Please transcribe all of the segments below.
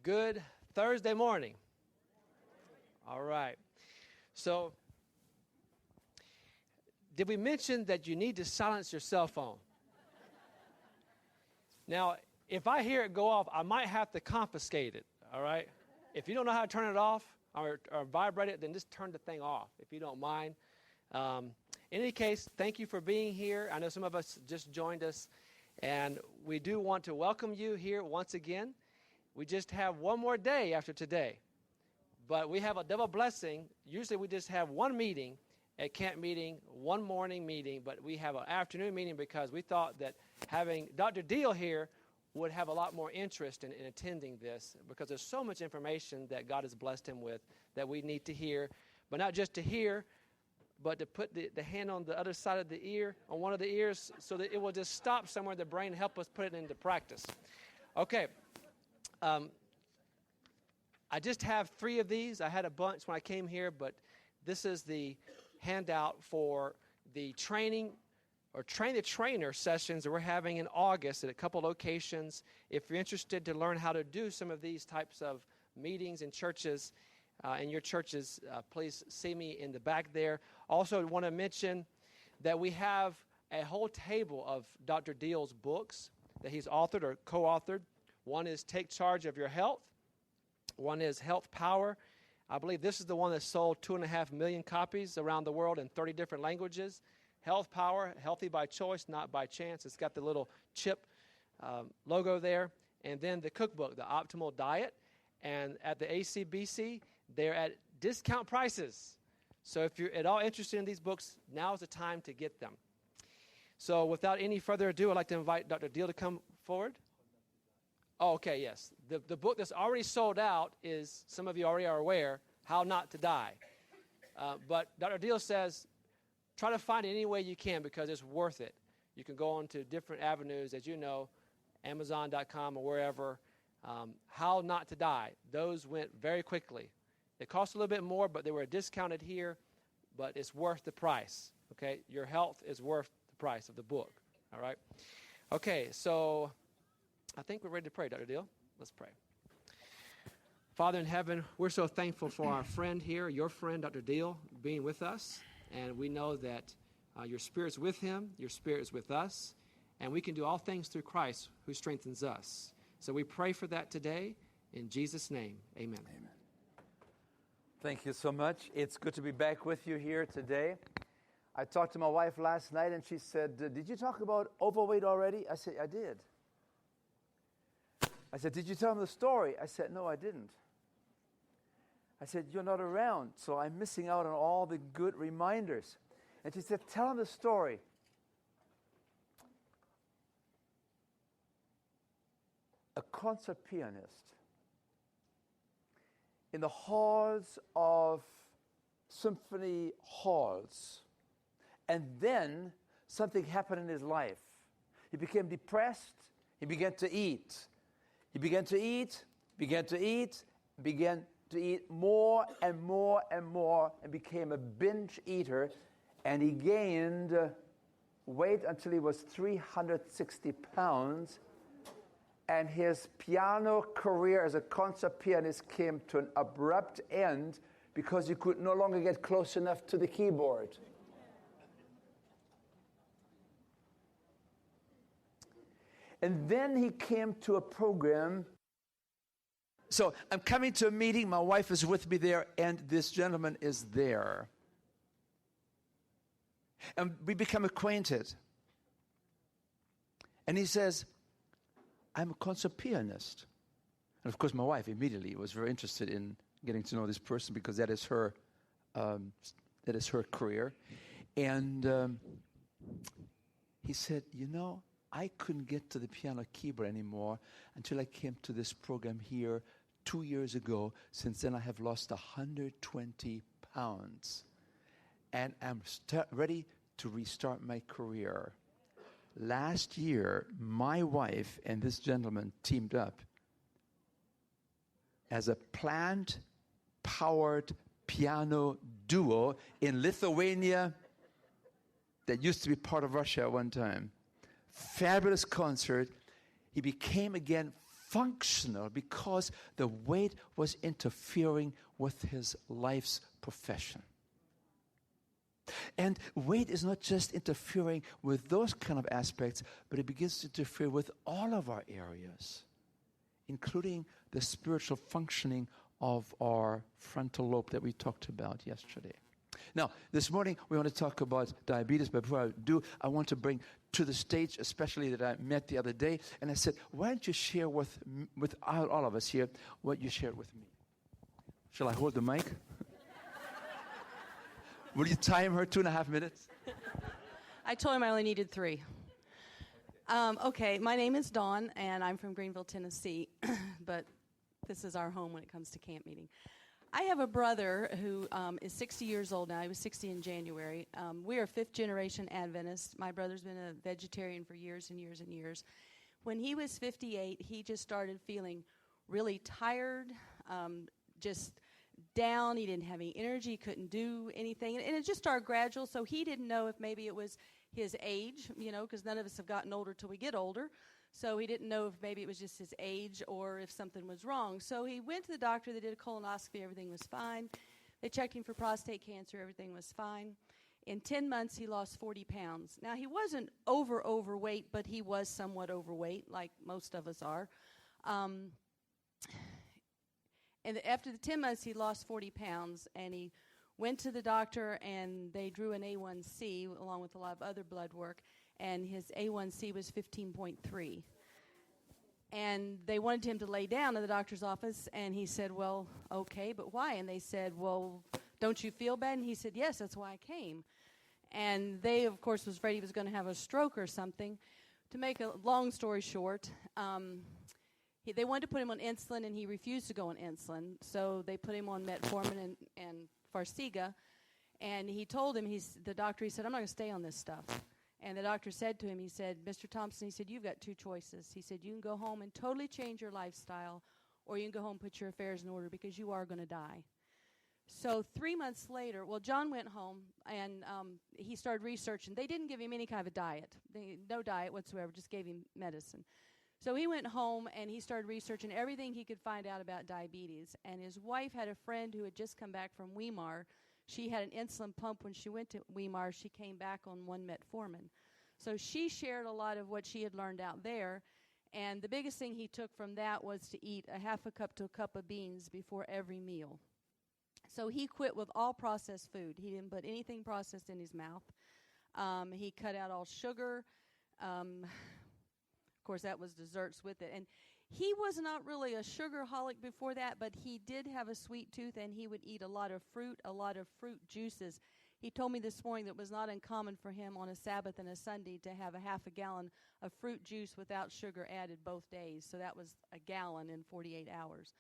Good Thursday morning. All right. So, did we mention that you need to silence your cell phone? Now, if I hear it go off, I might have to confiscate it, all right? If you don't know how to turn it off or vibrate it, then just turn the thing off, if you don't mind. In any case, thank you for being here. I know some of us just joined us, and we do want to welcome you here once again. We just have one more day after today, but we have a double blessing. Usually we just have one meeting at camp meeting, one morning meeting, but we have an afternoon meeting because we thought that having Dr. Diehl here would have a lot more interest in attending this, because there's so much information that God has blessed him with that we need to hear, but not just to hear, but to put the hand on the other side of the ear, on one of the ears, so that it will just stop somewhere in the brain and help us put it into practice. Okay. I just have 3 of these. I had a bunch when I came here, but this is the handout for the training or train the trainer sessions that we're having in August at a couple locations. If you're interested to learn how to do some of these types of meetings in churches, in your churches, please see me in the back there. Also, I want to mention that we have a whole table of Dr. Diehl's books that he's authored or co-authored. One is Take Charge of Your Health. One is Health Power. I believe this is the one that sold 2.5 million copies around the world in 30 different languages. Health Power, healthy by choice, not by chance. It's got the little chip logo there. And then the cookbook, The Optimal Diet. And at the ACBC, they're at discount prices. So if you're at all interested in these books, now is the time to get them. So without any further ado, I'd like to invite Dr. Diehl to come forward. Oh, okay, yes. The book that's already sold out is, some of you already are aware, How Not to Die. But Dr. Diehl says, try to find it any way you can because it's worth it. You can go on to different avenues, as you know, Amazon.com or wherever. How Not to Die. Those went very quickly. They cost a little bit more, but they were discounted here, but it's worth the price, okay? Your health is worth the price of the book, all right? Okay, so I think we're ready to pray, Dr. Diehl. Let's pray. Father in heaven, we're so thankful for our friend here, your friend, Dr. Diehl, being with us. And we know that your Spirit's with him, your Spirit is with us, and we can do all things through Christ who strengthens us. So we pray for that today. In Jesus' name, amen. Amen. Thank you so much. It's good to be back with you here today. I talked to my wife last night, and she said, did you talk about overweight already? I said, I did. I said, did you tell him the story? I said, no, I didn't. I said, you're not around, so I'm missing out on all the good reminders. And she said, tell him the story. A concert pianist in the halls of symphony halls. And then something happened in his life. He became depressed. He began to eat. He began to eat, began to eat more and more and more, and became a binge eater. And he gained weight until he was 360 pounds. And his piano career as a concert pianist came to an abrupt end because he could no longer get close enough to the keyboard. And then he came to a program. So I'm coming to a meeting, my wife is with me there, and this gentleman is there. And we become acquainted. And he says, I'm a concert pianist. And of course my wife immediately was very interested in getting to know this person because that is her career. And he said, you know, I couldn't get to the piano keyboard anymore until I came to this program here 2 years ago. Since then I have lost 120 pounds. And I'm ready to restart my career. Last year, my wife and this gentleman teamed up as a plant-powered piano duo in Lithuania that used to be part of Russia at one time. Fabulous concert. He became again functional because the weight was interfering with his life's profession. And weight is not just interfering with those kind of aspects, but it begins to interfere with all of our areas, including the spiritual functioning of our frontal lobe that we talked about yesterday. Now, this morning we want to talk about diabetes, but before I do, I want to bring to the stage, especially that I met the other day, and I said, why don't you share with all of us here what you shared with me? Shall I hold the mic? Will you time her 2.5 minutes? I told him I only needed 3. Okay, my name is Dawn, and I'm from Greenville, Tennessee, but this is our home when it comes to camp meeting. I have a brother who is 60 years old now. He was 60 in January. We are 5th-generation Adventists. My brother's been a vegetarian for years and years and years. When he was 58, he just started feeling really tired, just down. He didn't have any energy. He couldn't do anything. And it just started gradual, so he didn't know if maybe it was his age, because none of us have gotten older till we get older. So he didn't know if maybe it was just his age or if something was wrong. So he went to the doctor. They did a colonoscopy. Everything was fine. They checked him for prostate cancer. Everything was fine. In 10 months, he lost 40 pounds. Now, he wasn't overweight, but he was somewhat overweight, like most of us are. And after the 10 months, he lost 40 pounds, and he went to the doctor, and they drew an A1C along with a lot of other blood work, and his A1C was 15.3. And they wanted him to lay down in the doctor's office, and he said, well, okay, but why? And they said, well, don't you feel bad? And he said, yes, that's why I came. And they, of course, was afraid he was going to have a stroke or something. To make a long story short, they wanted to put him on insulin, and he refused to go on insulin. So they put him on metformin and Farxiga. And he told him, the doctor said, I'm not going to stay on this stuff. And the doctor said to him, he said, Mr. Thompson, he said, you've got 2 choices. He said, you can go home and totally change your lifestyle, or you can go home and put your affairs in order because you are going to die. So 3 months later, John went home, and he started researching. They didn't give him any kind of a diet. No diet whatsoever, just gave him medicine. So he went home, and he started researching everything he could find out about diabetes. And his wife had a friend who had just come back from Weimar. She had an insulin pump when she went to Weimar. She came back on 1 metformin. So she shared a lot of what she had learned out there. And the biggest thing he took from that was to eat a 1/2 cup to a cup of beans before every meal. So he quit with all processed food. He didn't put anything processed in his mouth. He cut out all sugar. Of course, that was desserts with it. And he was not really a sugarholic before that, but he did have a sweet tooth, and he would eat a lot of fruit juices. He told me this morning that it was not uncommon for him on a Sabbath and a Sunday to have a 1/2 gallon of fruit juice without sugar added both days. So that was a gallon in 48 hours.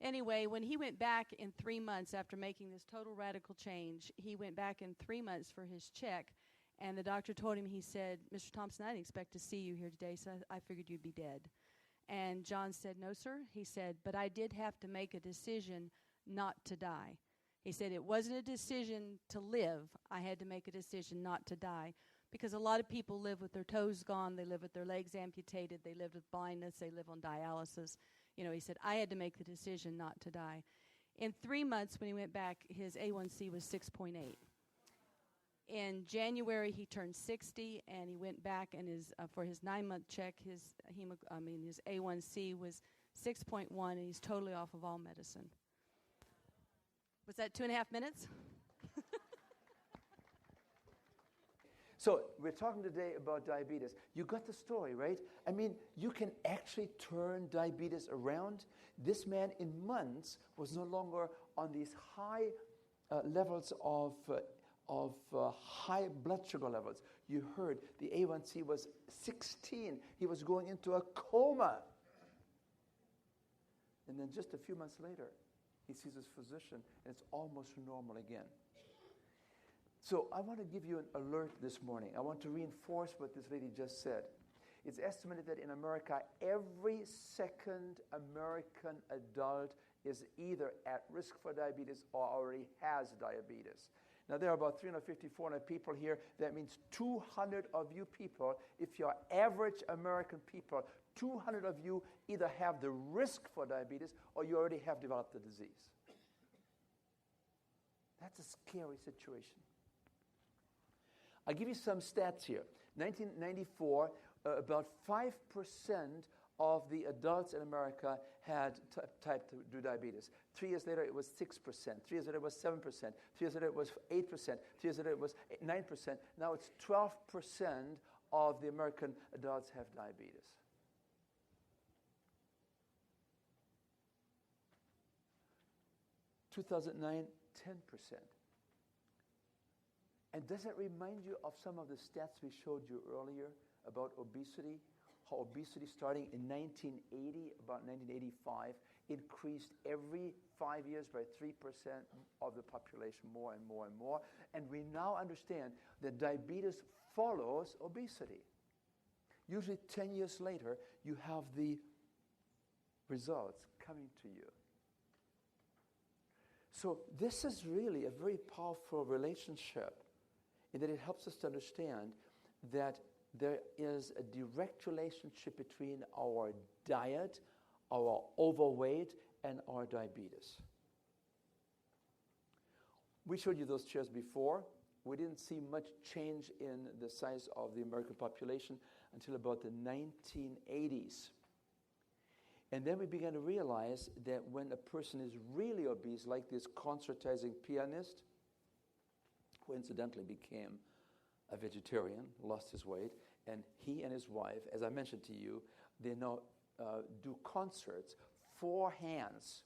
Anyway, when he went back in 3 months after making this total radical change, he went back in 3 months for his check, and the doctor told him, he said, Mr. Thompson, I didn't expect to see you here today, so I figured you'd be dead. And John said, no, sir. He said, but I did have to make a decision not to die. He said, it wasn't a decision to live. I had to make a decision not to die, because a lot of people live with their toes gone. They live with their legs amputated. They live with blindness. They live on dialysis. He said, I had to make the decision not to die. In 3 months, when he went back, his A1C was 6.8. In January, he turned 60, and he went back, and for his 9-month check, his A1C was 6.1, and he's totally off of all medicine. Was that 2.5 minutes? So we're talking today about diabetes. You got the story, right? I mean, you can actually turn diabetes around. This man in months was no longer on these high levels of high blood sugar levels. You heard the A1C was 16. He was going into a coma. And then just a few months later, he sees his physician, and it's almost normal again. So I want to give you an alert this morning. I want to reinforce what this lady just said. It's estimated that in America, every second American adult is either at risk for diabetes or already has diabetes. Now, there are about 350, 400 people here. That means 200 of you people, if you're average American people, 200 of you either have the risk for diabetes or you already have developed the disease. That's a scary situation. I'll give you some stats here. 1994, about 5% of the adults in America had type 2 diabetes. 3 years later, it was 6%. 3 years later, it was 7%. 3 years later, it was 8%. 3 years later, it was 9%. Now it's 12% of the American adults have diabetes. In 2009, 10%. And does it remind you of some of the stats we showed you earlier about obesity? How obesity starting in 1980, about 1985, increased every 5 years by 3% of the population, more and more and more. And we now understand that diabetes follows obesity. Usually 10 years later, you have the results coming to you. So this is really a very powerful relationship in that it helps us to understand that there is a direct relationship between our diet, our overweight, and our diabetes. We showed you those chairs before. We didn't see much change in the size of the American population until about the 1980s. And then we began to realize that when a person is really obese, like this concertizing pianist, who incidentally became a vegetarian, lost his weight, and he and his wife, as I mentioned to you, they now do concerts, four hands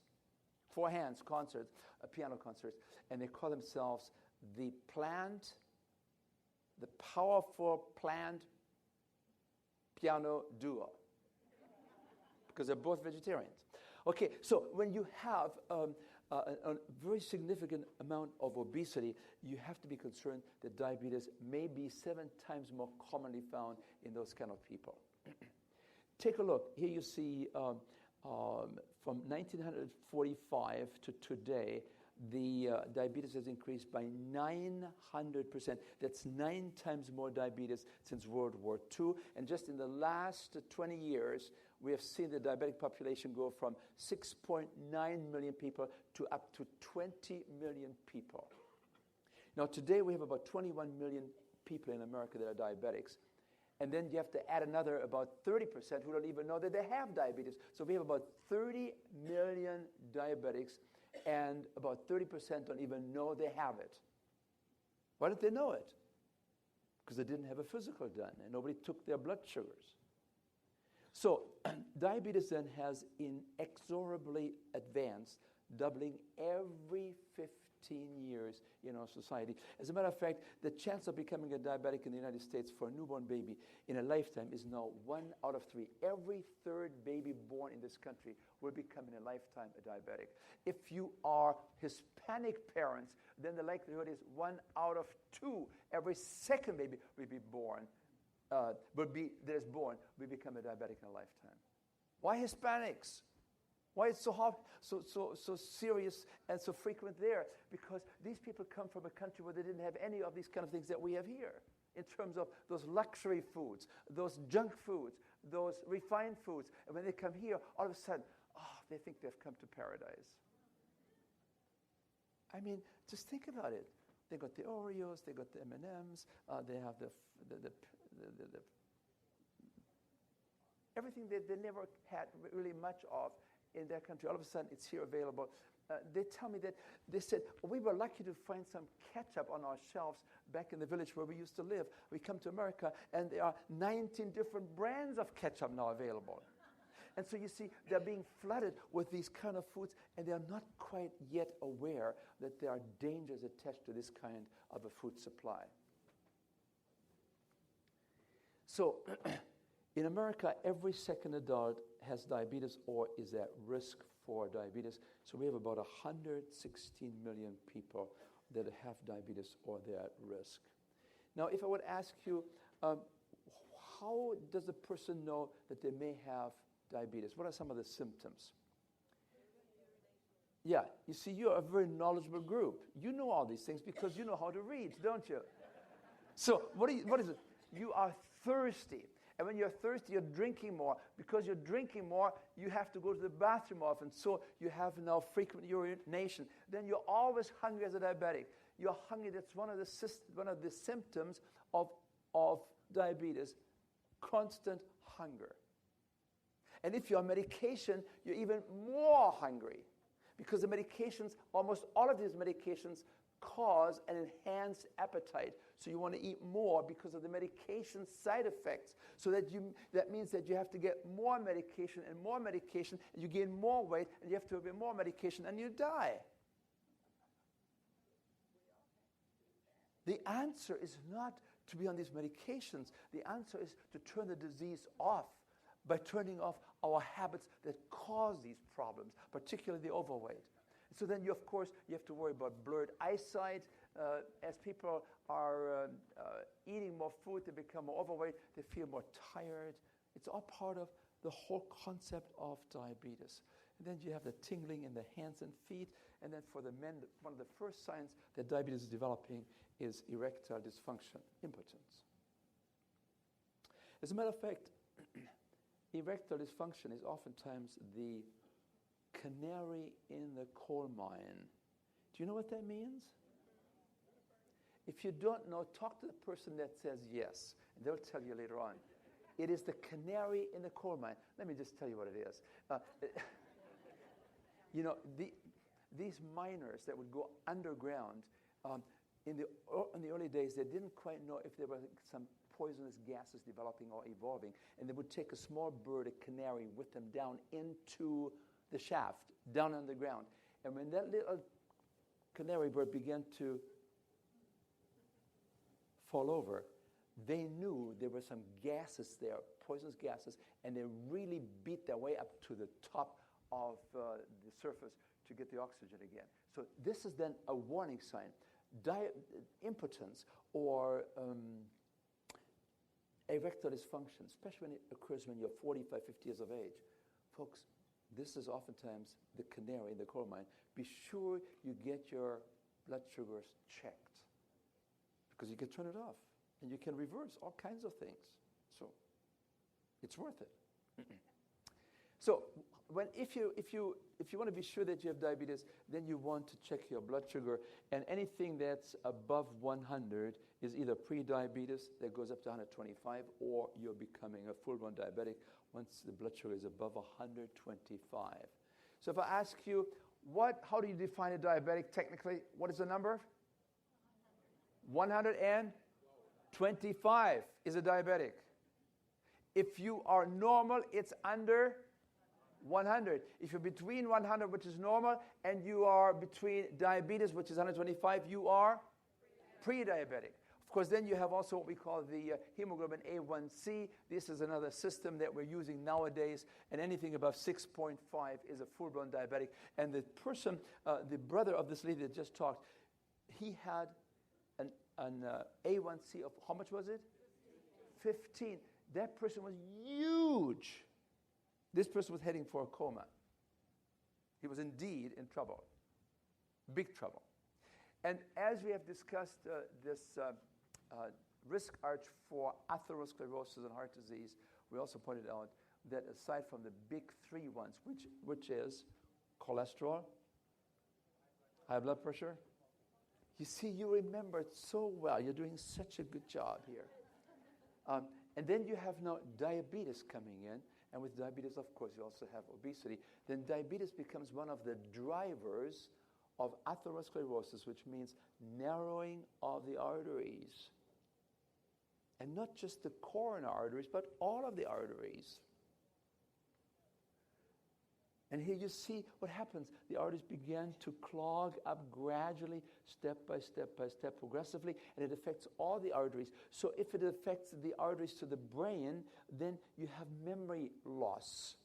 concerts, piano concerts, and they call themselves the powerful plant piano duo, because they're both vegetarians. Okay, so when you have a very significant amount of obesity, you have to be concerned that diabetes may be 7 times more commonly found in those kind of people. Take a look. Here you see from 1945 to today, the diabetes has increased by 900%. That's 9 times more diabetes since World War II. And just in the last 20 years, we have seen the diabetic population go from 6.9 million people to up to 20 million people. Now, today we have about 21 million people in America that are diabetics. And then you have to add another about 30% who don't even know that they have diabetes. So we have about 30 million diabetics, and about 30% don't even know they have it. Why don't they know it? Because they didn't have a physical done, and nobody took their blood sugars. So diabetes then has inexorably advanced, doubling every 15 years in our society. As a matter of fact, the chance of becoming a diabetic in the United States for a newborn baby in a lifetime is now 1 out of 3. Every third baby born in this country will become in a lifetime a diabetic. If you are Hispanic parents, then the likelihood is 1 out of 2. Every second baby will be born. That is born, we become a diabetic in a lifetime. Why Hispanics? Why it's so serious and so frequent there? Because these people come from a country where they didn't have any of these kind of things that we have here, in terms of those luxury foods, those junk foods, those refined foods. And when they come here, all of a sudden, they think they've come to paradise. I mean, just think about it. They got the Oreos, they got the M&Ms, they have the everything that they never had really much of in their country. All of a sudden, it's here available. They tell me that they said, we were lucky to find some ketchup on our shelves back in the village where we used to live. We come to America, and there are 19 different brands of ketchup now available. And so you see, they're being flooded with these kind of foods, and they're not quite yet aware that there are dangers attached to this kind of a food supply. So in America, every second adult has diabetes or is at risk for diabetes. So we have about 116 million people that have diabetes or they're at risk. Now, if I would ask you, how does a person know that they may have diabetes? What are some of the symptoms? Yeah, you see, you're a very knowledgeable group. You know all these things because you know how to read, don't you? So what is it? You are thirsty. And when you're thirsty, you're drinking more. Because you're drinking more, you have to go to the bathroom often. So you have now frequent urination. Then you're always hungry as a diabetic. You're hungry. That's one of the symptoms of diabetes, constant hunger. And if you're on medication, you're even more hungry. Because the medications, almost all of these medications, cause an enhanced appetite. So you want to eat more because of the medication side effects. So that means that you have to get more medication, and you gain more weight, and you have to have more medication, and you die. The answer is not to be on these medications. The answer is to turn the disease off by turning off our habits that cause these problems, particularly the overweight. So then, you have to worry about blurred eyesight. As people are eating more food, they become more overweight, they feel more tired. It's all part of the whole concept of diabetes. And then you have the tingling in the hands and feet. And then for the men, one of the first signs that diabetes is developing is erectile dysfunction, impotence. As a matter of fact, erectile dysfunction is oftentimes the canary in the coal mine. Do you know what that means? If you don't know, talk to the person that says yes, and they'll tell you later on. It is the canary in the coal mine. Let me just tell you what it is. These miners that would go underground, in the early days, they didn't quite know if there were some poisonous gases developing or evolving, and they would take a small bird, a canary, with them down into the shaft, down on the ground. And when that little canary bird began to fall over, they knew there were some gases there, poisonous gases, and they really beat their way up to the top of the surface to get the oxygen again. So this is then a warning sign. Impotence or erectile dysfunction, especially when it occurs when you're 45, 50 years of age. Folks, this is oftentimes the canary in the coal mine. Be sure you get your blood sugars checked, because you can turn it off and you can reverse all kinds of things. So it's worth it. So if you want to be sure that you have diabetes, then you want to check your blood sugar, and anything that's above 100 is either pre-diabetes that goes up to 125, or you're becoming a full-blown diabetic once the blood sugar is above 125. So if I ask you, how do you define a diabetic technically? What is the number? 125 is a diabetic. If you are normal, it's under 100. If you're between 100, which is normal, and you are between diabetes, which is 125, you are pre-diabetic. Of course, then you have also what we call the hemoglobin A1C. This is another system that we're using nowadays, and anything above 6.5 is a full-blown diabetic. And the person, the brother of this lady that just talked, he had an A1C of, how much was it? 15. That person was huge. This person was heading for a coma. He was indeed in trouble, big trouble. And as we have discussed this risk arch for atherosclerosis and heart disease, we also pointed out that aside from the big three ones, which is cholesterol, high blood pressure, you see, you remember it so well. You're doing such a good job here. And then you have now diabetes coming in. And with diabetes, of course, you also have obesity. Then diabetes becomes one of the drivers of atherosclerosis, which means narrowing of the arteries. And not just the coronary arteries, but all of the arteries. And here you see what happens. The arteries begin to clog up gradually, step by step by step, progressively, and it affects all the arteries. So if it affects the arteries to the brain, then you have memory loss.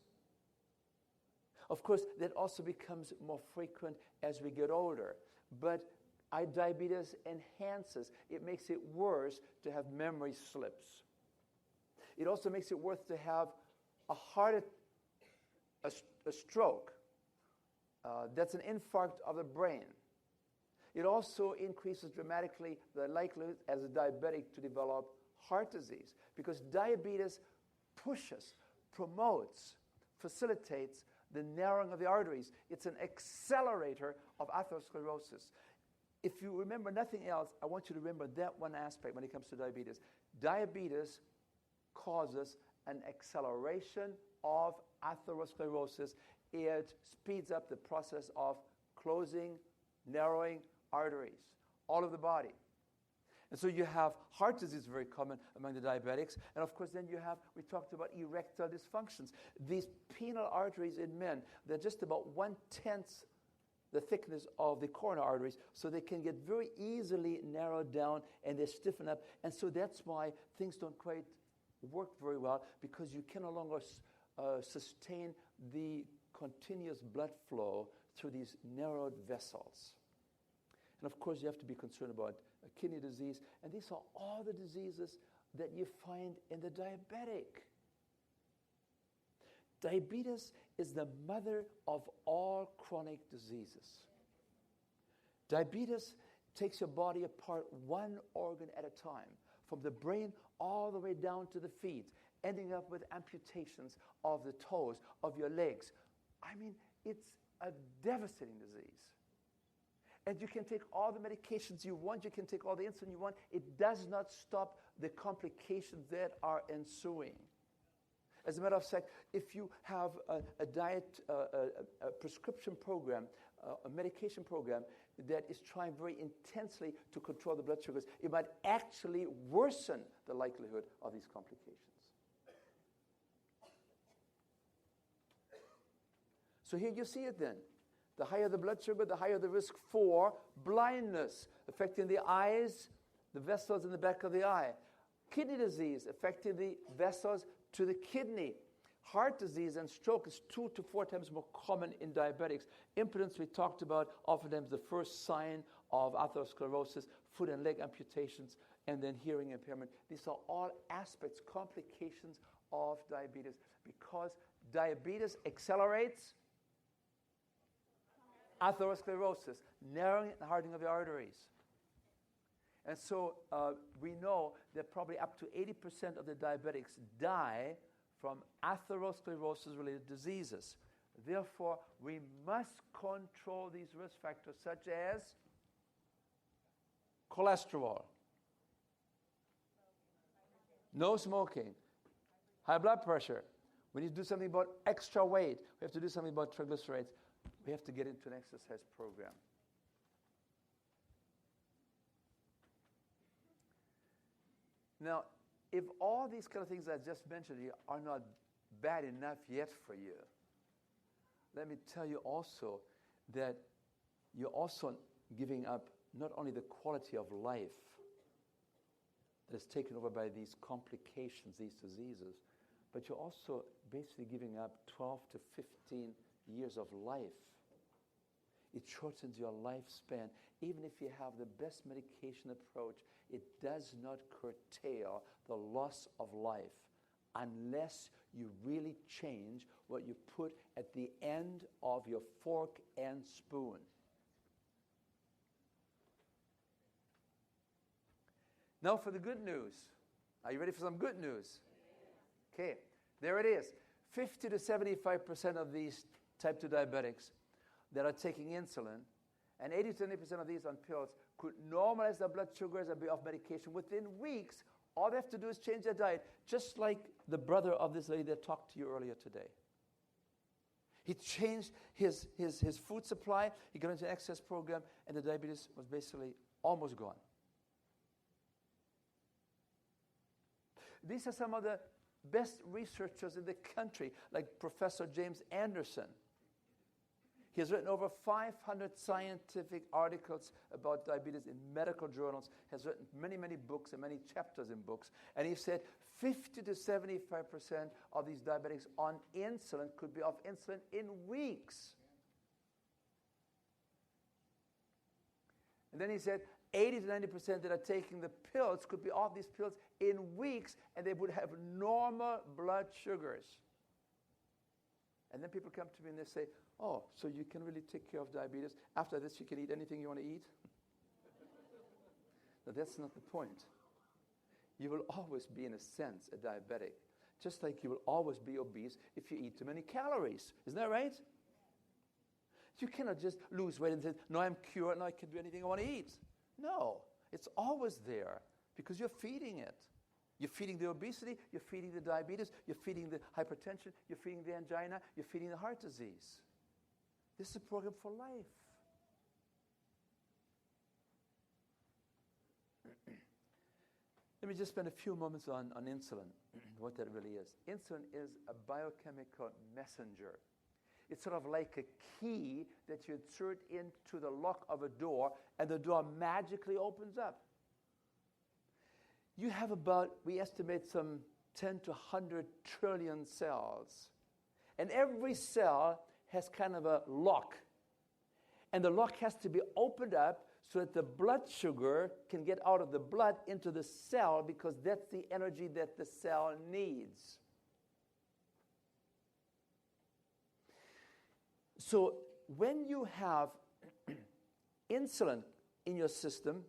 Of course, that also becomes more frequent as we get older. But diabetes enhances. It makes it worse to have memory slips. It also makes it worse to have a stroke, That's an infarct of the brain. It also increases dramatically the likelihood as a diabetic to develop heart disease, because diabetes pushes, promotes, facilitates the narrowing of the arteries. It's an accelerator of atherosclerosis. If you remember nothing else, I want you to remember that one aspect when it comes to diabetes. Diabetes causes an acceleration of atherosclerosis. It speeds up the process of closing, narrowing arteries, all of the body. And so you have heart disease, very common among the diabetics. And of course, then you have, we talked about erectile dysfunctions. These penile arteries in men, they're just about 1/10 the thickness of the coronary arteries, so they can get very easily narrowed down and they stiffen up. And so that's why things don't quite work very well, because you can no longer sustain the continuous blood flow through these narrowed vessels. And of course, you have to be concerned about kidney disease. And these are all the diseases that you find in the diabetic. Diabetes is the mother of all chronic diseases. Diabetes takes your body apart one organ at a time, from the brain all the way down to the feet, ending up with amputations of the toes, of your legs. I mean, it's a devastating disease. And you can take all the medications you want, you can take all the insulin you want. It does not stop the complications that are ensuing. As a matter of fact, if you have a diet, a prescription program, a medication program that is trying very intensely to control the blood sugars, it might actually worsen the likelihood of these complications. So here you see it then. The higher the blood sugar, the higher the risk for blindness, affecting the eyes, the vessels in the back of the eye. Kidney disease, affecting the vessels to the kidney. Heart disease and stroke is 2 to 4 times more common in diabetics. Impotence, we talked about, oftentimes the first sign of atherosclerosis, foot and leg amputations, and then hearing impairment. These are all aspects, complications of diabetes, because diabetes accelerates atherosclerosis, narrowing and hardening of the arteries. And so we know that probably up to 80% of the diabetics die from atherosclerosis-related diseases. Therefore, we must control these risk factors, such as cholesterol, no smoking, high blood pressure. We need to do something about extra weight. We have to do something about triglycerides. We have to get into an exercise program. Now, if all these kind of things I just mentioned here are not bad enough yet for you, let me tell you also that you're also giving up not only the quality of life that is taken over by these complications, these diseases, but you're also basically giving up 12 to 15 years of life. It shortens your lifespan. Even if you have the best medication approach, it does not curtail the loss of life unless you really change what you put at the end of your fork and spoon. Now for the good news. Are you ready for some good news? Okay, there it is. 50 to 75% of these type 2 diabetics that are taking insulin, and 80 to 70% of these on pills, could normalize their blood sugars and be off medication within weeks. All they have to do is change their diet, just like the brother of this lady that talked to you earlier today. He changed his food supply, he got into an exercise program, and the diabetes was basically almost gone. These are some of the best researchers in the country, like Professor James Anderson. He has written over 500 scientific articles about diabetes in medical journals, has written many, many books and many chapters in books. And he said 50 to 75% of these diabetics on insulin could be off insulin in weeks. And then he said 80 to 90% that are taking the pills could be off these pills in weeks, and they would have normal blood sugars. And then people come to me and they say, oh, so you can really take care of diabetes. After this, you can eat anything you want to eat? No, that's not the point. You will always be, in a sense, a diabetic, just like you will always be obese if you eat too many calories. Isn't that right? You cannot just lose weight and say, no, I'm cured, now I can do anything I want to eat. No, it's always there because you're feeding it. You're feeding the obesity, you're feeding the diabetes, you're feeding the hypertension, you're feeding the angina, you're feeding the heart disease. This is a program for life. Let me just spend a few moments on insulin, what that really is. Insulin is a biochemical messenger. It's sort of like a key that you insert into the lock of a door, and the door magically opens up. You have about, we estimate, some 10 to 100 trillion cells. And every cell has kind of a lock. And the lock has to be opened up so that the blood sugar can get out of the blood into the cell, because that's the energy that the cell needs. So when you have insulin in your system,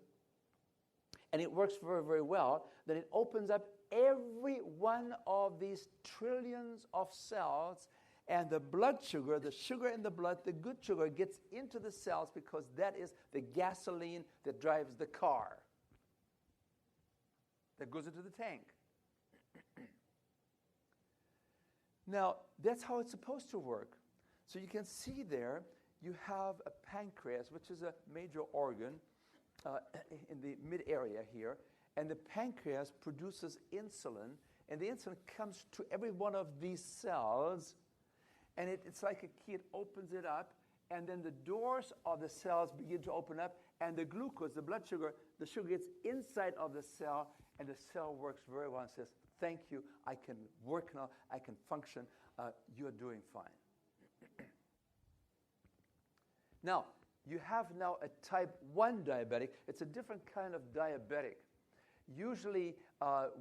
and it works very, very well, then it opens up every one of these trillions of cells, and the blood sugar, the sugar in the blood, the good sugar, gets into the cells, because that is the gasoline that drives the car, that goes into the tank. Now, that's how it's supposed to work. So you can see there, you have a pancreas, which is a major organ in the mid-area here, and the pancreas produces insulin, and the insulin comes to every one of these cells, and it's like a key. It opens it up, and then the doors of the cells begin to open up, and the glucose, the blood sugar, the sugar gets inside of the cell, and the cell works very well and says, thank you, I can work now, I can function, you're doing fine. Now, you have now a type 1 diabetic. It's a different kind of diabetic. Usually,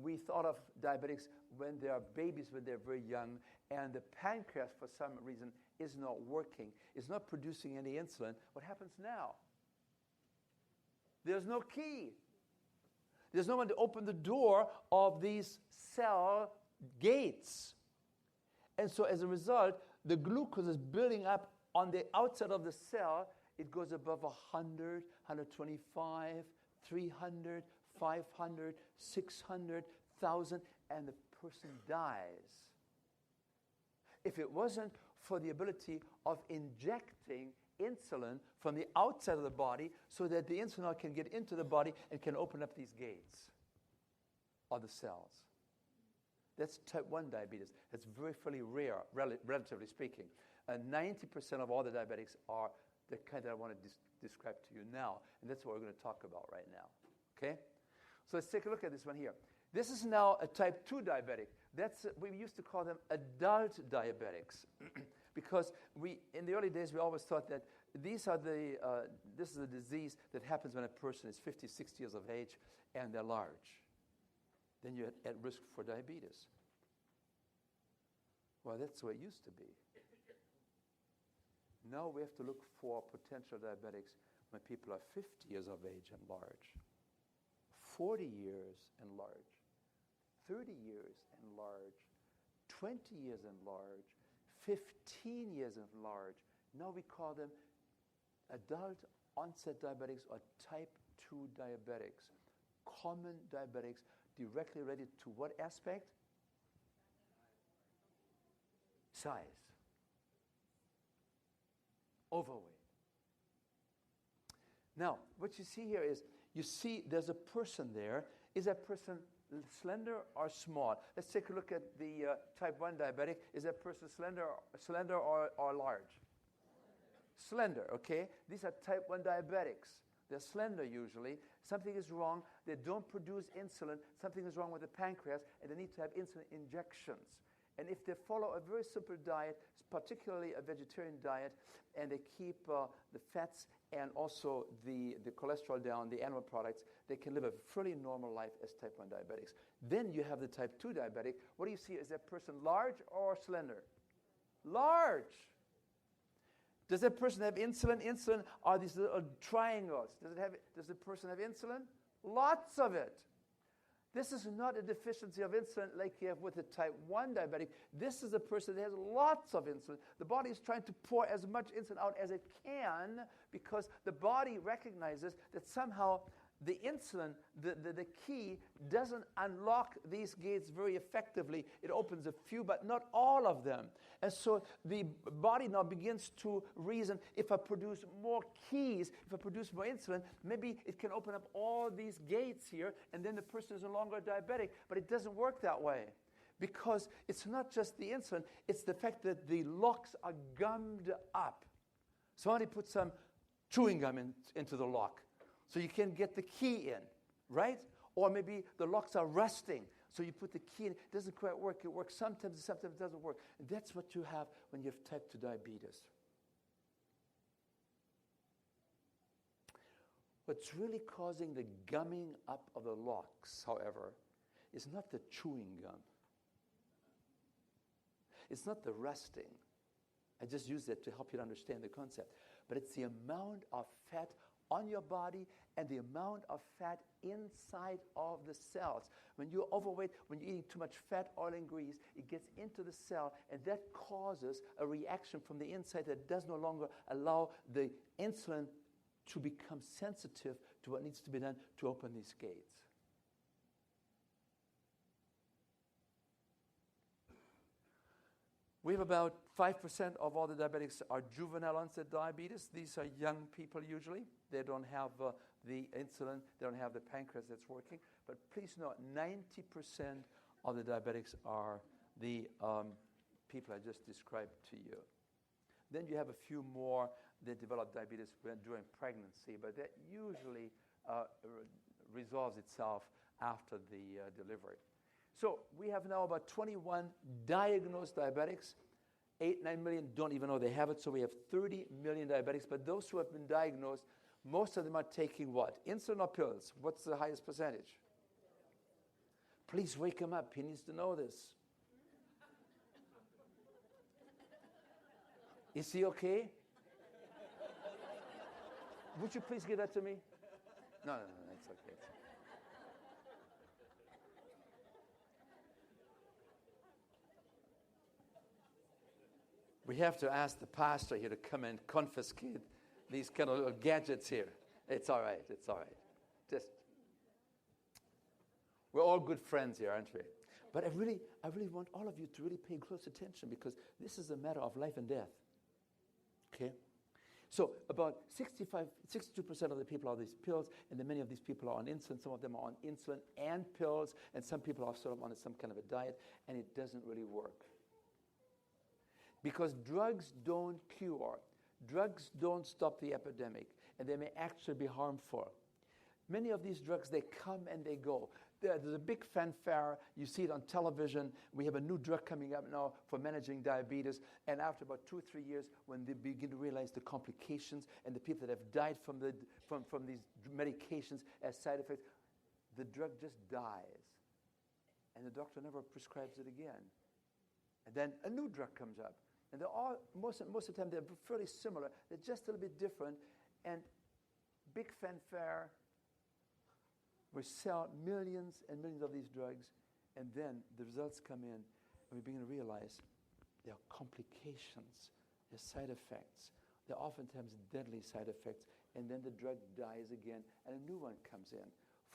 we thought of diabetics when they are babies, when they're very young, and the pancreas, for some reason, is not working. It's not producing any insulin. What happens now? There's no key. There's no one to open the door of these cell gates. And so as a result, the glucose is building up on the outside of the cell. It goes above 100, 125, 300, 500, 600, 1,000, and the person dies. If it wasn't for the ability of injecting insulin from the outside of the body so that the insulin can get into the body and can open up these gates of the cells. That's type 1 diabetes. It's very fairly rare, relatively speaking. 90% of all the diabetics are the kind that I want to describe to you now, and that's what we're going to talk about right now. Okay? So let's take a look at this one here. This is now a type 2 diabetic. We used to call them adult diabetics because in the early days, we always thought that this is a disease that happens when a person is 50, 60 years of age and they're large. Then you're at risk for diabetes. Well, that's the way it used to be. Now we have to look for potential diabetics when people are 50 years of age and large, 40 years and large, 30 years and large, 20 years and large, 15 years and large. Now we call them adult onset diabetics or type 2 diabetics. Common diabetics directly related to what aspect? Size. Overweight. Now, what you see here is, you see there's a person there. Is that person slender or small? Let's take a look at the type 1 diabetic. Is that person slender or large? Slender, okay? These are type 1 diabetics. They're slender usually. Something is wrong. They don't produce insulin. Something is wrong with the pancreas, and they need to have insulin injections. And if they follow a very simple diet, particularly a vegetarian diet, and they keep the fats and also the cholesterol down, the animal products, they can live a fairly normal life as type 1 diabetics. Then you have the type 2 diabetic. What do you see? Is that person large or slender? Large. Does that person have insulin? Insulin are these little triangles. Does the person have insulin? Lots of it. This is not a deficiency of insulin like you have with a type 1 diabetic. This is a person that has lots of insulin. The body is trying to pour as much insulin out as it can because the body recognizes that somehow the insulin, the key, doesn't unlock these gates very effectively. It opens a few, but not all of them. And so the body now begins to reason, if I produce more keys, if I produce more insulin, maybe it can open up all these gates here, and then the person is no longer diabetic. But it doesn't work that way because it's not just the insulin, it's the fact that the locks are gummed up. Somebody put some chewing gum into the lock, so you can get the key in, right? Or maybe the locks are rusting, so you put the key in. It doesn't quite work. It works sometimes, sometimes it doesn't work. And that's what you have when you have type 2 diabetes. What's really causing the gumming up of the locks, however, is not the chewing gum. It's not the rusting. I just use that to help you to understand the concept. But it's the amount of fat on your body and the amount of fat inside of the cells. When you're overweight, when you're eating too much fat, oil, and grease, it gets into the cell, and that causes a reaction from the inside that does no longer allow the insulin to become sensitive to what needs to be done to open these gates. We have about 5% of all the diabetics are juvenile onset diabetes. These are young people usually. They don't have the insulin. They don't have the pancreas that's working. But please note, 90% of the diabetics are the people I just described to you. Then you have a few more that develop diabetes during pregnancy, but that usually resolves itself after the delivery. So we have now about 21 diagnosed diabetics. 8-9 million don't even know they have it, so we have 30 million diabetics. But those who have been diagnosed, most of them are taking what? Insulin or pills? What's the highest percentage? Please wake him up. He needs to know this. Is he okay? Would you please give that to me? No, it's okay. We have to ask the pastor here to come and confiscate these kind of little gadgets here. It's all right. It's all right. We're all good friends here, aren't we? But I really want all of you to really pay close attention because this is a matter of life and death. Okay? So about 62% of the people are on these pills, and then many of these people are on insulin. Some of them are on insulin and pills, and some people are sort of on some kind of a diet, and it doesn't really work. Because drugs don't cure. Drugs don't stop the epidemic, and they may actually be harmful. Many of these drugs, they come and they go. There's a big fanfare. You see it on television. We have a new drug coming up now for managing diabetes. And after about 2 or 3 years, when they begin to realize the complications and the people that have died from these medications as side effects, the drug just dies. And the doctor never prescribes it again. And then a new drug comes up. And they're all, most of the time, they're fairly similar. They're just a little bit different. And big fanfare. We sell millions and millions of these drugs, and then the results come in, and we begin to realize there are complications, there are side effects. There are oftentimes deadly side effects, and then the drug dies again, and a new one comes in.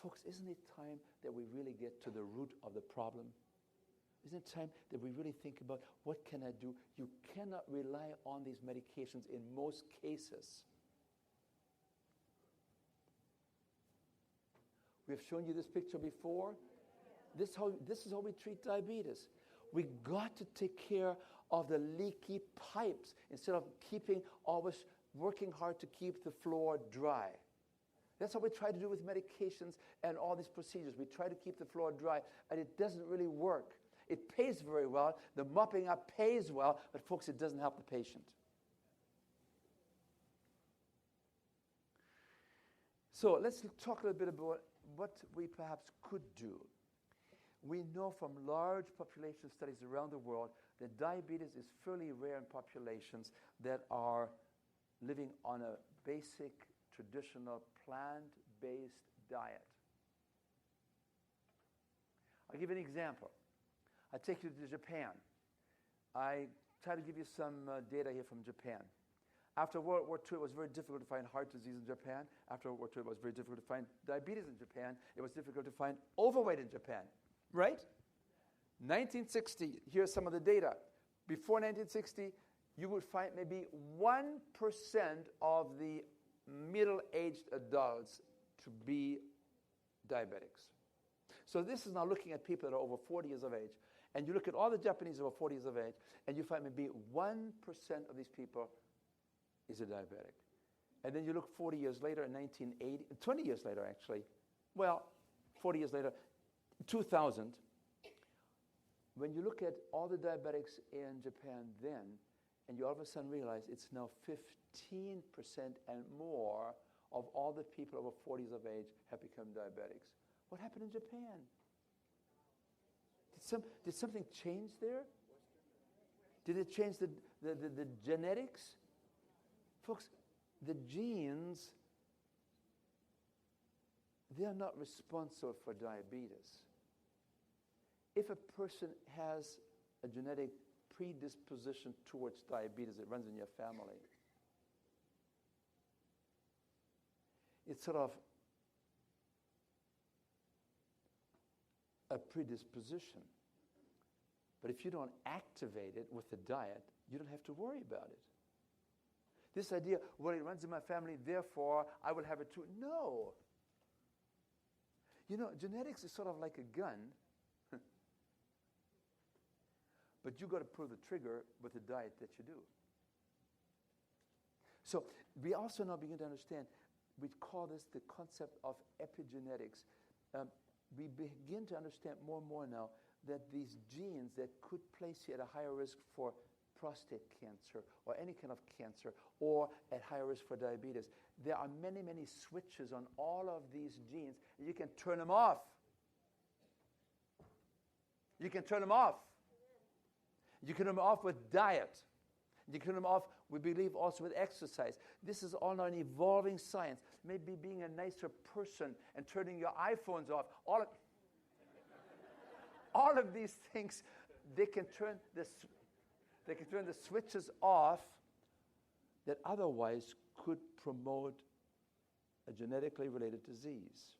Folks, isn't it time that we really get to the root of the problem? Isn't it time that we really think about what can I do? You cannot rely on these medications in most cases. We have shown you this picture before. This is how we treat diabetes. We got to take care of the leaky pipes instead of always working hard to keep the floor dry. That's what we try to do with medications and all these procedures. We try to keep the floor dry, and it doesn't really work. It pays very well. The mopping up pays well, but folks, it doesn't help the patient. So let's talk a little bit about what we perhaps could do. We know from large population studies around the world that diabetes is fairly rare in populations that are living on a basic, traditional, plant-based diet. I'll give you an example. I take you to Japan. I try to give you some data here from Japan. After World War II, it was very difficult to find heart disease in Japan. After World War II, it was very difficult to find diabetes in Japan. It was difficult to find overweight in Japan, right? 1960, here's some of the data. Before 1960, you would find maybe 1% of the middle-aged adults to be diabetics. So this is now looking at people that are over 40 years of age. And you look at all the Japanese over 40 years of age, and you find maybe 1% of these people is a diabetic. And then you look 40 years later in 1980, 20 years later actually, well, 40 years later, 2000, when you look at all the diabetics in Japan then, and you all of a sudden realize it's now 15% and more of all the people over 40 years of age have become diabetics. What happened in Japan? Did something change there? Did it change the genetics? Folks, the genes, they are not responsible for diabetes. If a person has a genetic predisposition towards diabetes, it runs in your family. It's sort of a predisposition. But if you don't activate it with the diet, you don't have to worry about it. This idea, well, it runs in my family, therefore I will have it too. No. You know, genetics is sort of like a gun, but you got to pull the trigger with the diet that you do. So we also now begin to understand, we call this the concept of epigenetics. We begin to understand more and more now that these genes that could place you at a higher risk for prostate cancer or any kind of cancer or at higher risk for diabetes, there are many, many switches on all of these genes, and you can turn them off. You can turn them off. You can turn them off with diet. You can turn them off, we believe, also with exercise. This is all now an evolving science. Maybe being a nicer person and turning your iPhones off. All of these things, they can turn the switches off that otherwise could promote a genetically related disease.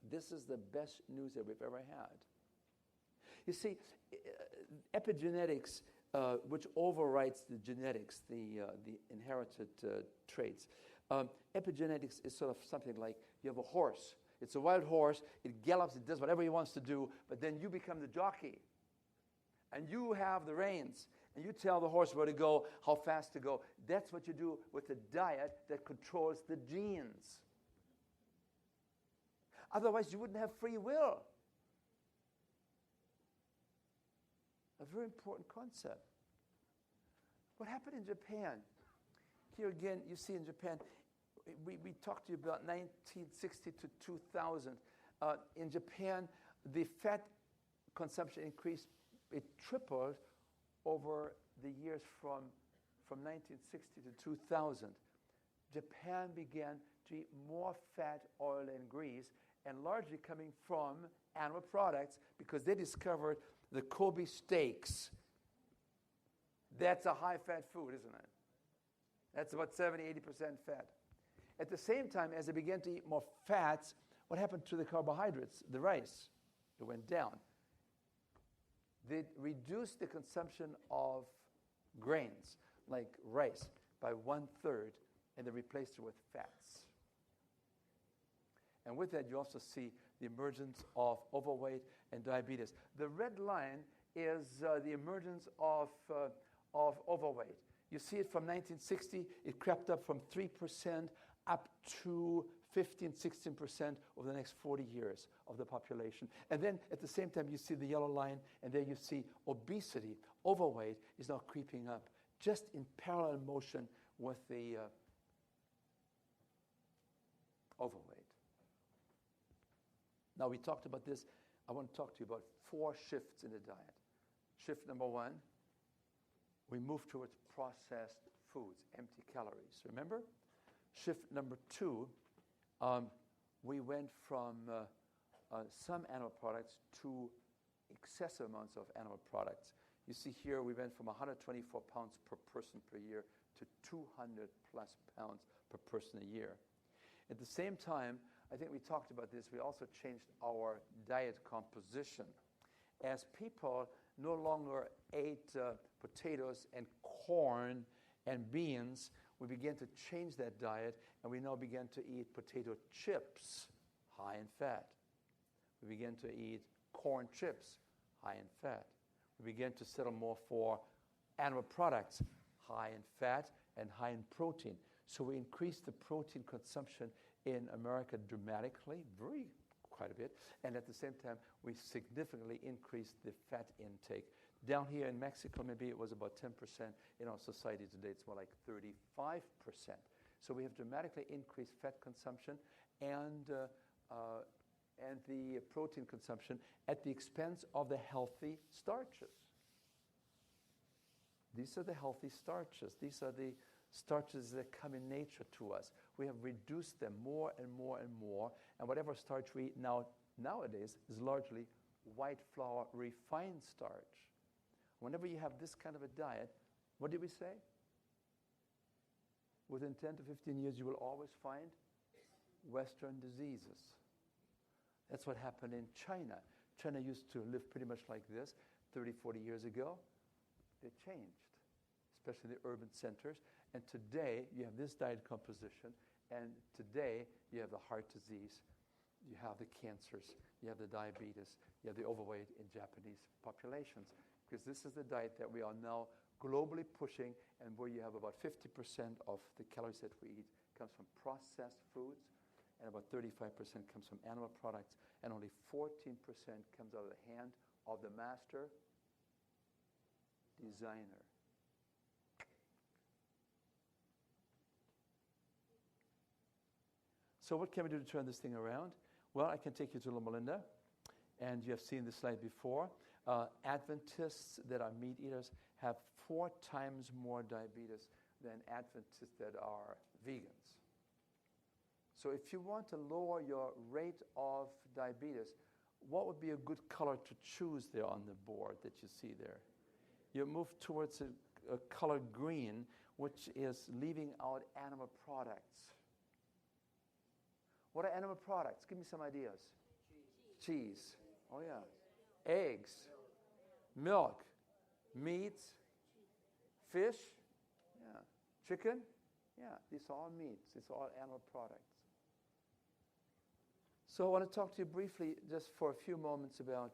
This is the best news that we've ever had. You see, epigenetics, which overwrites the genetics, the inherited traits. Epigenetics is sort of something like you have a horse. It's a wild horse. It gallops. It does whatever he wants to do. But then you become the jockey. And you have the reins. And you tell the horse where to go, how fast to go. That's what you do with a diet that controls the genes. Otherwise, you wouldn't have free will. A very important concept. What happened in Japan? Here again, you see in Japan, we talked to you about 1960 to 2000. In Japan, the fat consumption increased, it tripled over the years from 1960 to 2000. Japan began to eat more fat, oil, and grease, and largely coming from animal products because they discovered the Kobe steaks. That's a high-fat food, isn't it? That's about 70, 80% fat. At the same time, as they began to eat more fats, what happened to the carbohydrates, the rice? It went down. They reduced the consumption of grains, like rice, by 1/3, and they replaced it with fats. And with that, you also see the emergence of overweight and diabetes. The red line is the emergence of overweight. You see it from 1960, it crept up from 3% up to 15, 16% over the next 40 years of the population. And then at the same time, you see the yellow line, and there you see obesity, overweight, is now creeping up, just in parallel motion with the overweight. Now, we talked about this. I want to talk to you about 4 shifts in the diet. Shift number one, we move towards processed foods, empty calories. Remember? Shift number two, we went from some animal products to excessive amounts of animal products. You see here we went from 124 pounds per person per year to 200 plus pounds per person a year. At the same time, I think we talked about this, we also changed our diet composition. As people no longer ate potatoes and corn and beans, we began to change that diet, and we now began to eat potato chips, high in fat. We began to eat corn chips, high in fat. We began to settle more for animal products, high in fat and high in protein. So we increased the protein consumption in America dramatically, quite a bit, and at the same time, we significantly increased the fat intake. Down here in Mexico, maybe it was about 10%. In our society today, it's more like 35%. So we have dramatically increased fat consumption and the protein consumption at the expense of the healthy starches. These are the healthy starches. These are the starches that come in nature to us. We have reduced them more and more and more, and whatever starch we eat nowadays is largely white flour refined starch. Whenever you have this kind of a diet, what did we say? Within 10 to 15 years, you will always find Western diseases. That's what happened in China. China used to live pretty much like this 30, 40 years ago. They changed, especially in the urban centers. And today, you have this diet composition, and today, you have the heart disease, you have the cancers, you have the diabetes, you have the overweight in Japanese populations. Because this is the diet that we are now globally pushing, and where you have about 50% of the calories that we eat comes from processed foods, and about 35% comes from animal products, and only 14% comes out of the hand of the master designer. So what can we do to turn this thing around? Well, I can take you to Loma Linda, and you have seen this slide before. Adventists that are meat eaters have 4 times more diabetes than Adventists that are vegans. So if you want to lower your rate of diabetes, what would be a good color to choose there on the board that you see there? You move towards a color green, which is leaving out animal products. What are animal products? Give me some ideas. Cheese. Oh, yeah. Eggs. Milk. Meats. Fish. Yeah. Chicken. Yeah. These are all meats. These are all animal products. So I want to talk to you briefly, just for a few moments, about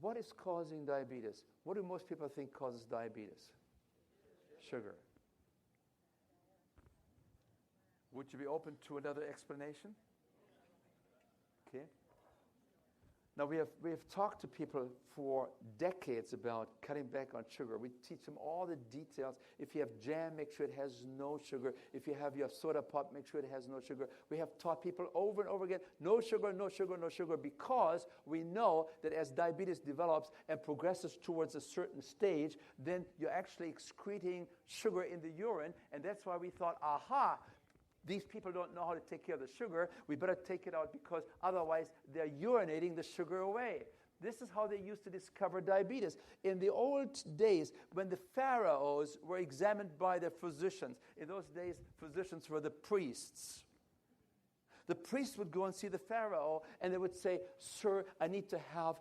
what is causing diabetes. What do most people think causes diabetes? Sugar. Would you be open to another explanation? Okay. Now we have talked to people for decades about cutting back on sugar. We teach them all the details. If you have jam, make sure it has no sugar. If you have your soda pop, make sure it has no sugar. We have taught people over and over again, no sugar, no sugar, no sugar, because we know that as diabetes develops and progresses towards a certain stage, then you're actually excreting sugar in the urine, and that's why we thought, aha, these people don't know how to take care of the sugar. We better take it out because otherwise they're urinating the sugar away. This is how they used to discover diabetes. In the old days, when the pharaohs were examined by their physicians, in those days, physicians were the priests. The priests would go and see the pharaoh, and they would say, "Sir, I need to have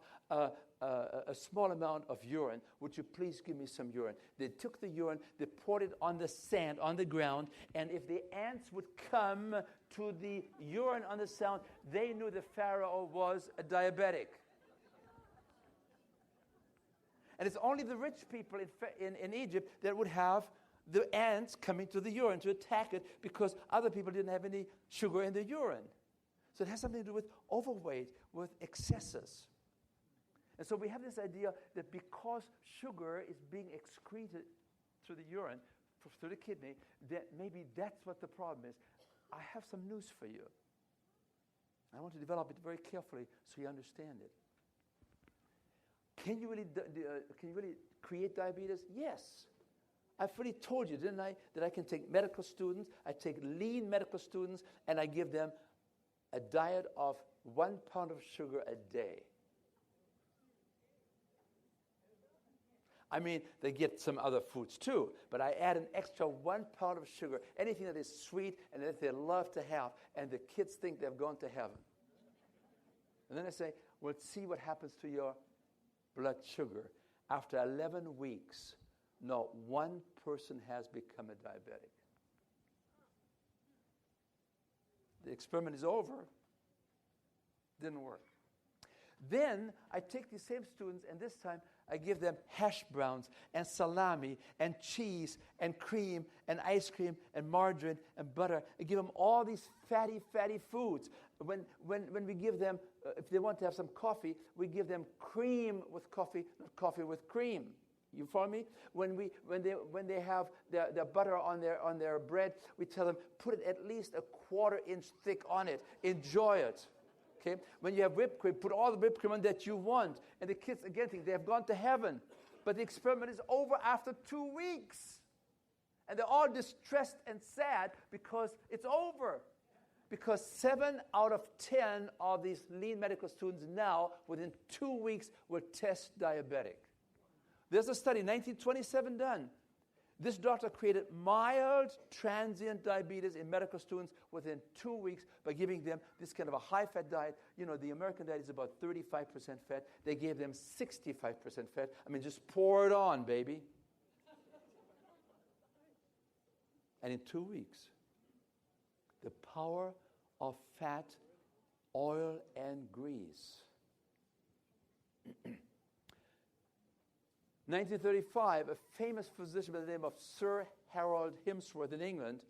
a small amount of urine. Would you please give me some urine?" They took the urine, they poured it on the sand, on the ground, and if the ants would come to the urine on the sand, they knew the pharaoh was a diabetic. And it's only the rich people in Egypt that would have the ants coming to the urine to attack it, because other people didn't have any sugar in the urine. So it has something to do with overweight, with excesses. And so we have this idea that because sugar is being excreted through the urine, through the kidney, that maybe that's what the problem is. I have some news for you. I want to develop it very carefully so you understand it. Can you really create diabetes? Yes. I've already told you, didn't I, that I can take medical students, I take lean medical students, and I give them a diet of 1 pound of sugar a day. I mean, they get some other foods too, but I add an extra 1 pound of sugar, anything that is sweet and that they love to have, and the kids think they've gone to heaven. And then I say, well, see what happens to your blood sugar. After 11 weeks, not one person has become a diabetic. The experiment is over. Didn't work. Then I take these same students, and this time I give them hash browns and salami and cheese and cream and ice cream and margarine and butter. I give them all these fatty foods. When we give them, if they want to have some coffee, we give them cream with coffee, not coffee with cream. You follow me? When they have their butter on their bread, we tell them, put it at least a 1/4 inch thick on it. Enjoy it. Okay? When you have whipped cream, put all the whipped cream on that you want. And the kids, again, think they have gone to heaven. But the experiment is over after 2 weeks. And they're all distressed and sad because it's over. Because 7 out of 10 of these lean medical students now, within 2 weeks, will test diabetic. There's a study, 1927 done. This doctor created mild transient diabetes in medical students within 2 weeks by giving them this kind of a high-fat diet. You know, the American diet is about 35% fat. They gave them 65% fat. I mean, just pour it on, baby. And in 2 weeks, the power of fat, oil, and grease. 1935, a famous physician by the name of Sir Harold Himsworth in England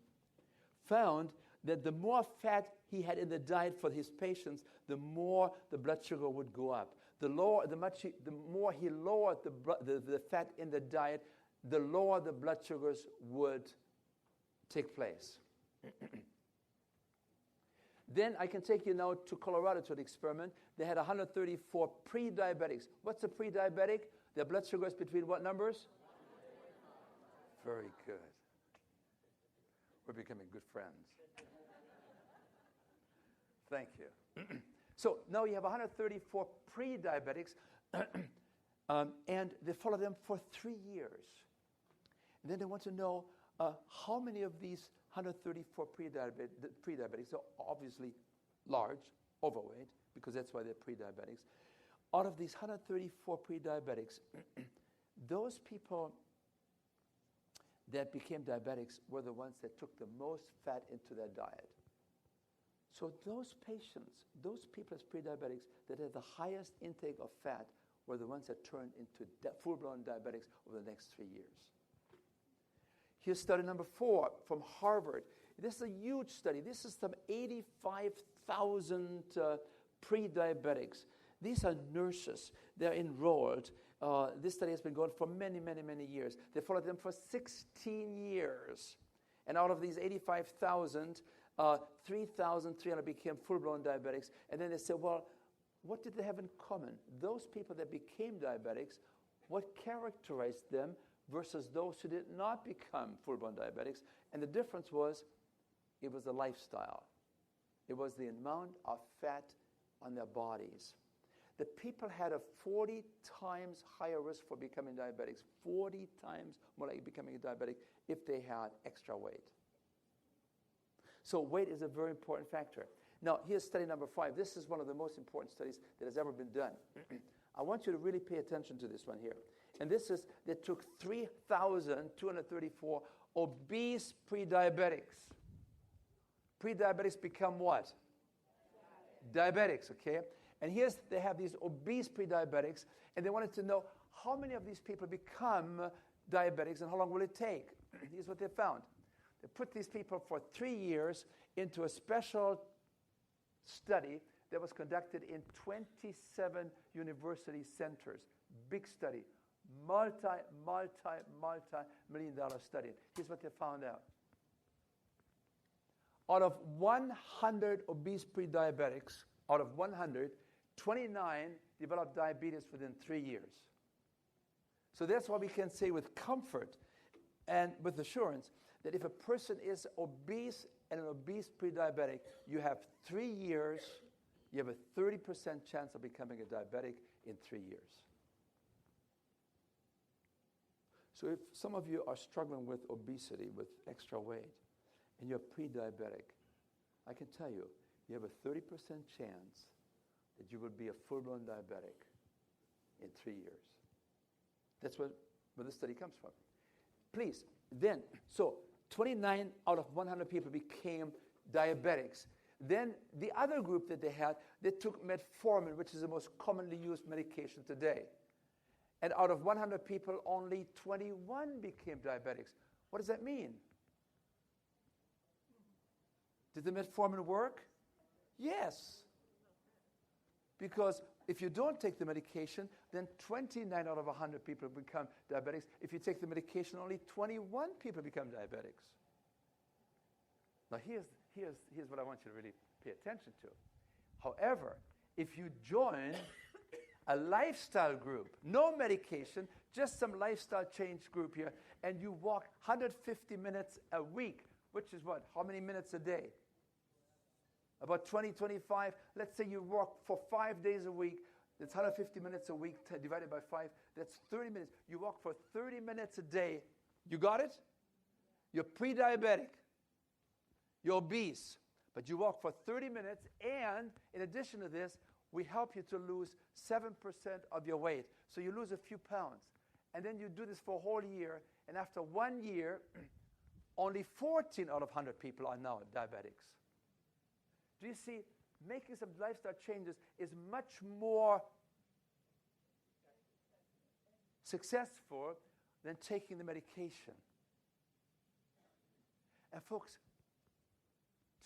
found that the more fat he had in the diet for his patients, the more the blood sugar would go up. The more he lowered the fat in the diet, the lower the blood sugars would take place. Then I can take you now to Colorado to the experiment. They had 134 pre-diabetics. What's a pre-diabetic? Their blood sugar is between what numbers? Very good. We're becoming good friends. Thank you. So now you have 134 pre-diabetics, and they follow them for 3 years. And then they want to know how many of these 134 pre-diabetics are obviously large, overweight, because that's why they're pre-diabetics. Out of these 134 pre-diabetics, those people that became diabetics were the ones that took the most fat into their diet. So those patients, those people as pre-diabetics that had the highest intake of fat were the ones that turned into full-blown diabetics over the next 3 years. Here's study number 4 from Harvard. This is a huge study. This is some 85,000 pre-diabetics. These are nurses. They're enrolled. This study has been going for many, many, many years. They followed them for 16 years. And out of these 85,000, 3,300 became full-blown diabetics. And then they said, well, what did they have in common? Those people that became diabetics, what characterized them versus those who did not become full-blown diabetics? And the difference was, it was the lifestyle. It was the amount of fat on their bodies. The people had a 40 times higher risk for becoming diabetics, 40 times more likely becoming a diabetic if they had extra weight. So weight is a very important factor. Now, here's study number 5. This is one of the most important studies that has ever been done. I want you to really pay attention to this one here. And this is, they took 3,234 obese pre-diabetics. Pre-diabetics become what? Diabetics, okay? And they have these obese pre-diabetics, and they wanted to know how many of these people become diabetics and how long will it take? Here's what they found. They put these people for 3 years into a special study that was conducted in 27 university centers. Big study. Multi-million-dollar study. Here's what they found out. Out of 100 obese pre-diabetics, out of 100, 29 develop diabetes within 3 years. So that's why we can say with comfort and with assurance that if a person is obese and an obese pre-diabetic, you have 3 years, you have a 30% chance of becoming a diabetic in 3 years. So if some of you are struggling with obesity, with extra weight, and you're pre-diabetic, I can tell you, you have a 30% chance that you will be a full-blown diabetic in 3 years. That's where this study comes from. Please, then, so 29 out of 100 people became diabetics. Then the other group that they had, they took metformin, which is the most commonly used medication today. And out of 100 people, only 21 became diabetics. What does that mean? Did the metformin work? Yes. Because if you don't take the medication, then 29 out of 100 people become diabetics. If you take the medication, only 21 people become diabetics. Now here's what I want you to really pay attention to. However, if you join a lifestyle group, no medication, just some lifestyle change group here, and you walk 150 minutes a week, which is what? How many minutes a day? About 20, 25. Let's say you walk for 5 days a week. That's 150 minutes a week divided by 5. That's 30 minutes. You walk for 30 minutes a day. You got it? You're pre-diabetic. You're obese. But you walk for 30 minutes, and in addition to this, we help you to lose 7% of your weight. So you lose a few pounds. And then you do this for a whole year, and after 1 year, only 14 out of 100 people are now diabetics. Do you see, making some lifestyle changes is much more successful than taking the medication. And folks,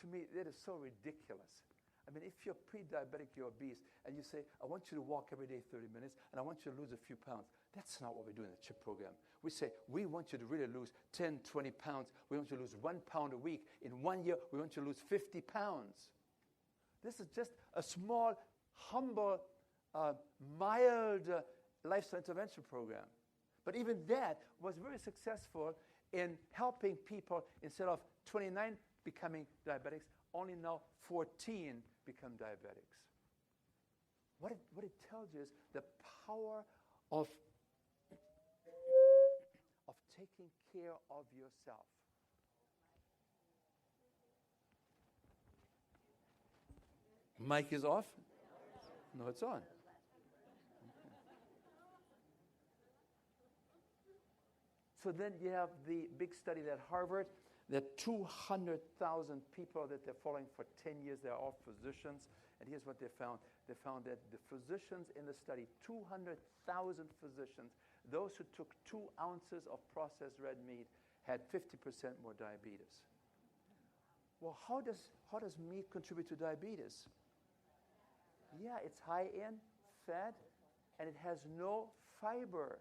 to me, that is so ridiculous. I mean, if you're pre-diabetic, you're obese, and you say, I want you to walk every day 30 minutes, and I want you to lose a few pounds. That's not what we do in the CHIP program. We say, we want you to really lose 10, 20 pounds. We want you to lose 1 pound a week. In 1 year, we want you to lose 50 pounds. This is just a small, humble, mild lifestyle intervention program. But even that was very successful in helping people, instead of 29 becoming diabetics, only now 14 become diabetics. What it tells you is the power of taking care of yourself. Mic is off? No, it's on. Okay. So then you have the big study at Harvard. There are 200,000 people that they're following for 10 years. They're all physicians. And here's what they found. They found that the physicians in the study, 200,000 physicians, those who took 2 ounces of processed red meat had 50% more diabetes. Well, how does meat contribute to diabetes? Yeah, it's high in fat, and it has no fiber.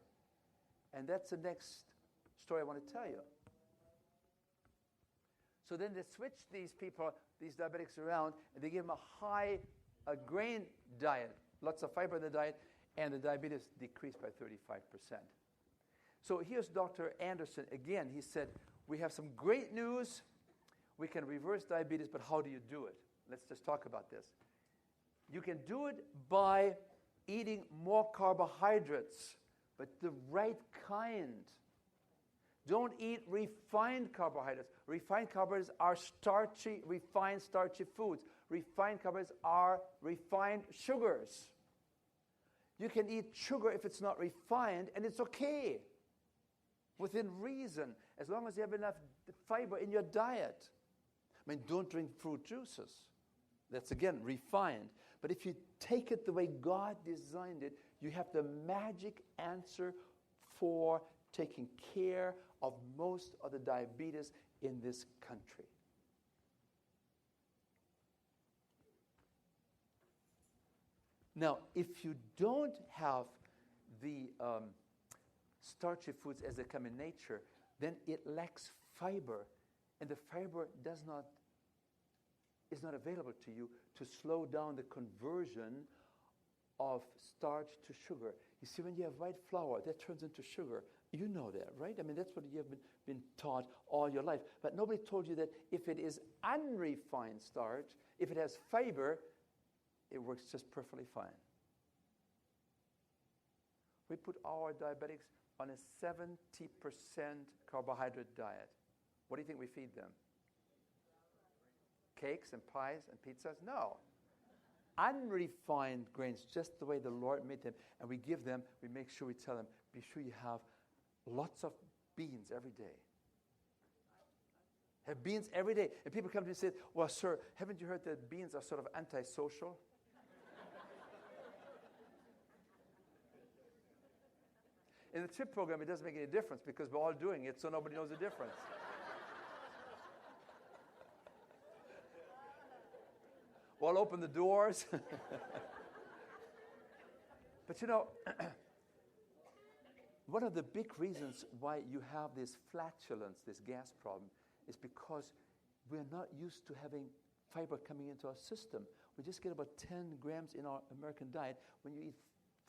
And that's the next story I want to tell you. So then they switched these people, these diabetics around, and they gave them a grain diet, lots of fiber in the diet, and the diabetes decreased by 35%. So here's Dr. Anderson again. He said, we have some great news. We can reverse diabetes, but how do you do it? Let's just talk about this. You can do it by eating more carbohydrates, but the right kind. Don't eat refined carbohydrates. Refined carbohydrates are starchy, refined starchy foods. Refined carbohydrates are refined sugars. You can eat sugar if it's not refined, and it's okay, within reason, as long as you have enough fiber in your diet. I mean, don't drink fruit juices. That's, again, refined. But if you take it the way God designed it, you have the magic answer for taking care of most of the diabetes in this country. Now, if you don't have the starchy foods as they come in nature, then it lacks fiber, and the fiber is not available to you to slow down the conversion of starch to sugar. You see, when you have white flour, that turns into sugar. You know that, right? I mean, that's what you have been taught all your life. But nobody told you that if it is unrefined starch, if it has fiber, it works just perfectly fine. We put our diabetics on a 70% carbohydrate diet. What do you think we feed them? Cakes and pies and pizzas? No. Unrefined grains, just the way the Lord made them. And we give them, we make sure we tell them, be sure you have lots of beans every day. Have beans every day. And people come to me and say, well, sir, haven't you heard that beans are sort of antisocial? In the CHIP program, it doesn't make any difference because we're all doing it, so nobody knows the difference. We'll open the doors. But you know, one of the big reasons why you have this flatulence, this gas problem, is because we're not used to having fiber coming into our system. We just get about 10 grams in our American diet. When you eat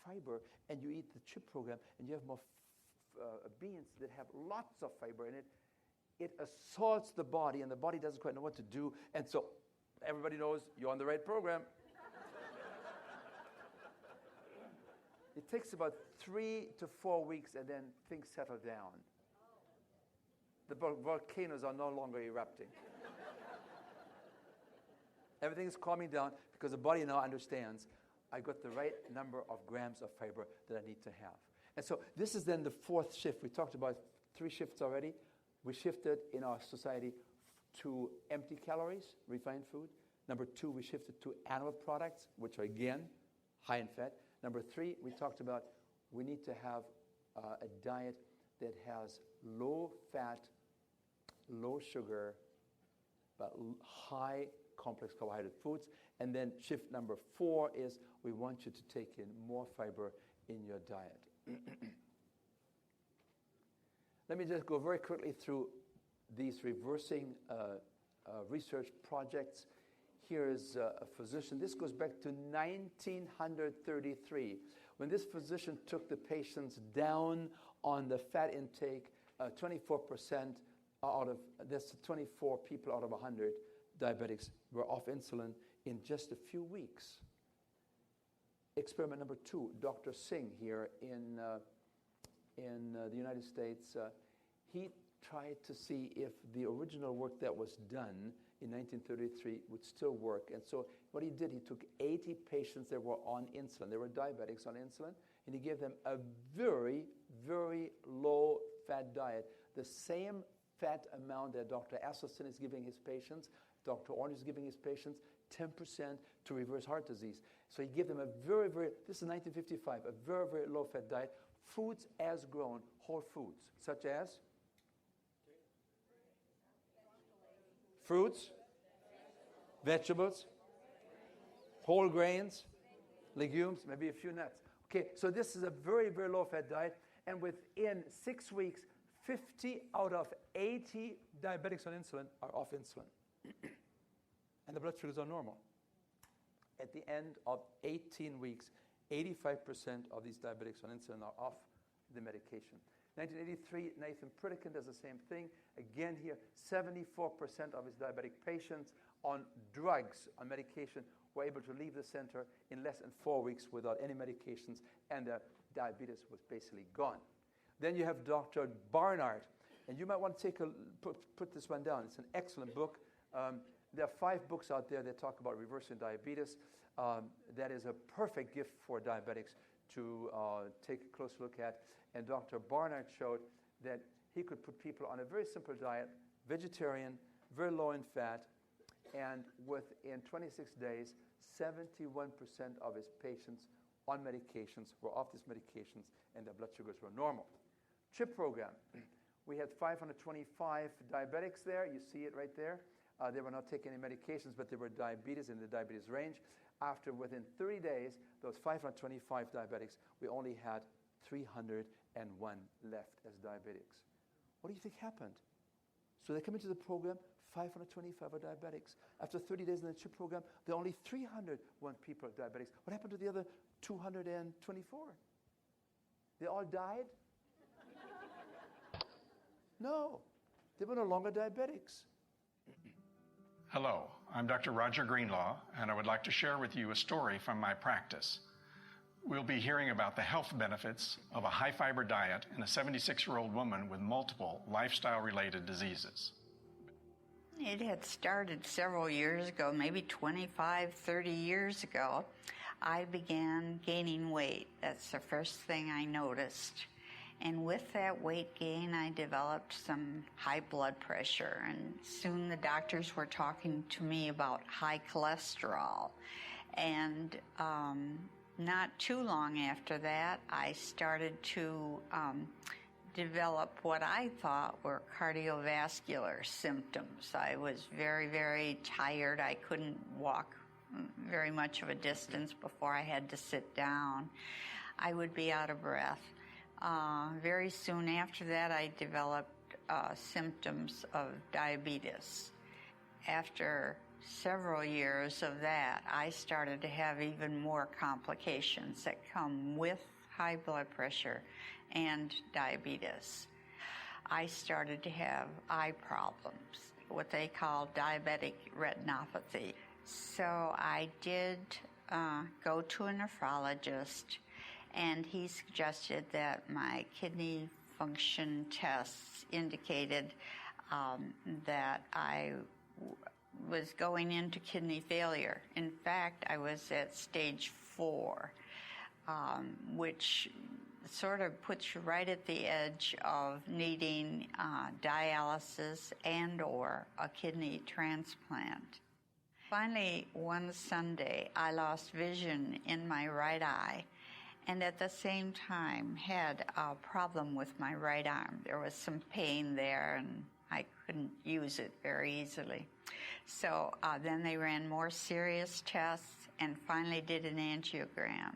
fiber and you eat the CHIP program and you have more beans that have lots of fiber in it, it assaults the body and the body doesn't quite know what to do. And so everybody knows you're on the right program. It takes about 3 to 4 weeks and then things settle down. The volcanoes are no longer erupting. Everything is calming down because the body now understands I got the right number of grams of fiber that I need to have. And so this is then the fourth shift. We talked about 3 shifts already. We shifted in our society to empty calories, refined food. Number 2, we shifted to animal products, which are, again, high in fat. Number 3, we talked about we need to have a diet that has low fat, low sugar, but high complex carbohydrate foods. And then shift number 4 is we want you to take in more fiber in your diet. Let me just go very quickly through these reversing research projects. Here is a physician. This goes back to 1933, when this physician took the patients down on the fat intake, 24% out of, that's 24 people out of 100 diabetics were off insulin in just a few weeks. Experiment number 2, Dr. Singh here in the United States, he tried to see if the original work that was done in 1933 would still work. And so what he did, he took 80 patients that were on insulin. They were diabetics on insulin, and he gave them a very, very low fat diet, the same fat amount that Dr. Asselson is giving his patients, Dr. Orange is giving his patients, 10% to reverse heart disease. So he gave them a very, very, this is 1955, a very, very low fat diet, foods as grown, whole foods, such as fruits, vegetables, whole grains, legumes, maybe a few nuts. Okay, so this is a very, very low-fat diet, and within 6 weeks, 50 out of 80 diabetics on insulin are off insulin, and the blood sugars are normal. At the end of 18 weeks, 85% of these diabetics on insulin are off the medication. 1983, Nathan Pritikin does the same thing. Again here, 74% of his diabetic patients on drugs, on medication, were able to leave the center in less than 4 weeks without any medications, and their diabetes was basically gone. Then you have Dr. Barnard, and you might want to put this one down. It's an excellent book. There are 5 books out there that talk about reversing diabetes. That is a perfect gift for diabetics to take a close look at. And Dr. Barnard showed that he could put people on a very simple diet, vegetarian, very low in fat, and within 26 days, 71% of his patients on medications were off these medications and their blood sugars were normal. CHIP program, we had 525 diabetics there. You see it right there. They were not taking any medications, but they were diabetes in the diabetes range. Within 30 days, those 525 diabetics, we only had 301 left as diabetics. What do you think happened? So they come into the program, 525 are diabetics. After 30 days in the CHIP program, there are only 301 people are diabetics. What happened to the other 224? They all died? No, they were no longer diabetics. Hello, I'm Dr. Roger Greenlaw, and I would like to share with you a story from my practice. We'll be hearing about the health benefits of a high-fiber diet in a 76-year-old woman with multiple lifestyle-related diseases. It had started several years ago, maybe 25, 30 years ago. I began gaining weight. That's the first thing I noticed. And with that weight gain, I developed some high blood pressure. And soon the doctors were talking to me about high cholesterol. And not too long after that, I started to develop what I thought were cardiovascular symptoms. I was very, very tired. I couldn't walk very much of a distance before I had to sit down. I would be out of breath. Very soon after that, I developed symptoms of diabetes. After several years of that, I started to have even more complications that come with high blood pressure and diabetes. I started to have eye problems, what they call diabetic retinopathy. So I did go to a nephrologist, and he suggested that my kidney function tests indicated that I was going into kidney failure. In fact, I was at stage 4, which sort of puts you right at the edge of needing dialysis and or a kidney transplant. Finally, one Sunday, I lost vision in my right eye, and at the same time had a problem with my right arm. There was some pain there, and I couldn't use it very easily. So then they ran more serious tests and finally did an angiogram.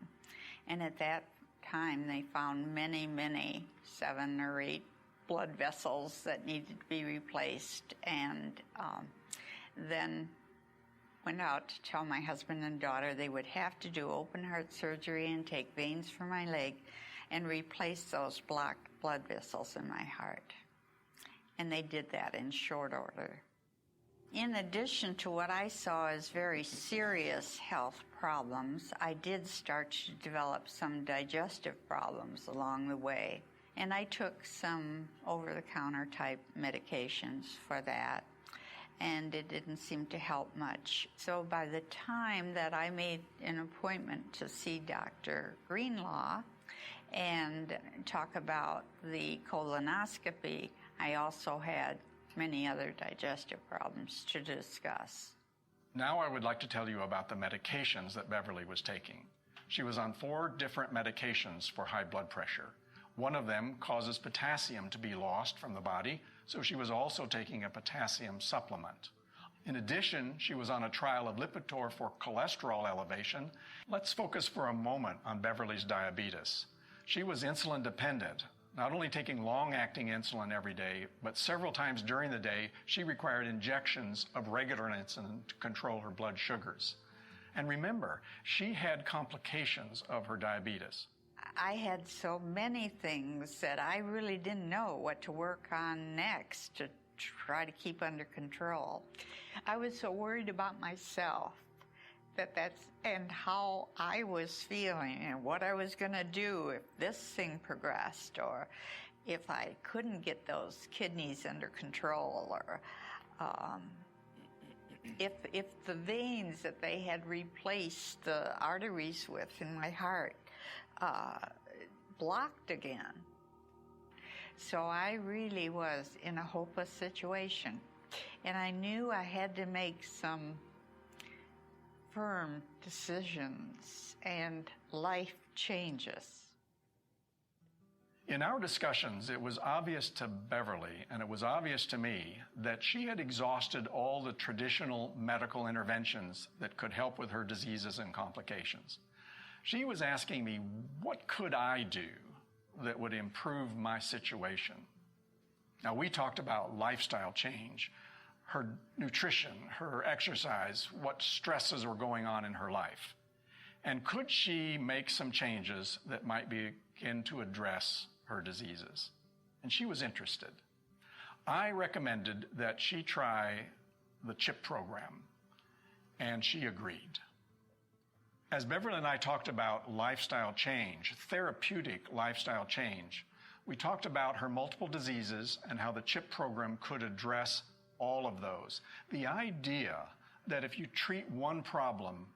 And at that time, they found many, 7 or 8 blood vessels that needed to be replaced, and then went out to tell my husband and daughter they would have to do open heart surgery and take veins from my leg and replace those blocked blood vessels in my heart. And they did that in short order. In addition to what I saw as very serious health problems, I did start to develop some digestive problems along the way. And I took some over-the-counter type medications for that, and it didn't seem to help much. So by the time that I made an appointment to see Dr. Greenlaw and talk about the colonoscopy, I also had many other digestive problems to discuss. Now I would like to tell you about the medications that Beverly was taking. She was on 4 different medications for high blood pressure. One of them causes potassium to be lost from the body, so she was also taking a potassium supplement. In addition, she was on a trial of Lipitor for cholesterol elevation. Let's focus for a moment on Beverly's diabetes. She was insulin dependent, not only taking long-acting insulin every day, but several times during the day, she required injections of regular insulin to control her blood sugars. And remember, she had complications of her diabetes. I had so many things that I really didn't know what to work on next to try to keep under control. I was so worried about myself and how I was feeling and what I was going to do if this thing progressed, or if I couldn't get those kidneys under control, or if the veins that they had replaced the arteries with in my heart blocked again. So I really was in a hopeless situation, and I knew I had to make some firm decisions and life changes. In our discussions, it was obvious to Beverly, and it was obvious to me, that she had exhausted all the traditional medical interventions that could help with her diseases and complications. She was asking me, what could I do that would improve my situation? Now, we talked about lifestyle change. her nutrition, her exercise, what stresses were going on in her life. And could she make some changes that might begin to address her diseases? And she was interested. I recommended that she try the CHIP program, and she agreed. As Beverly and I talked about lifestyle change, therapeutic lifestyle change, we talked about her multiple diseases and how the CHIP program could address all of those. The idea that if you treat one problem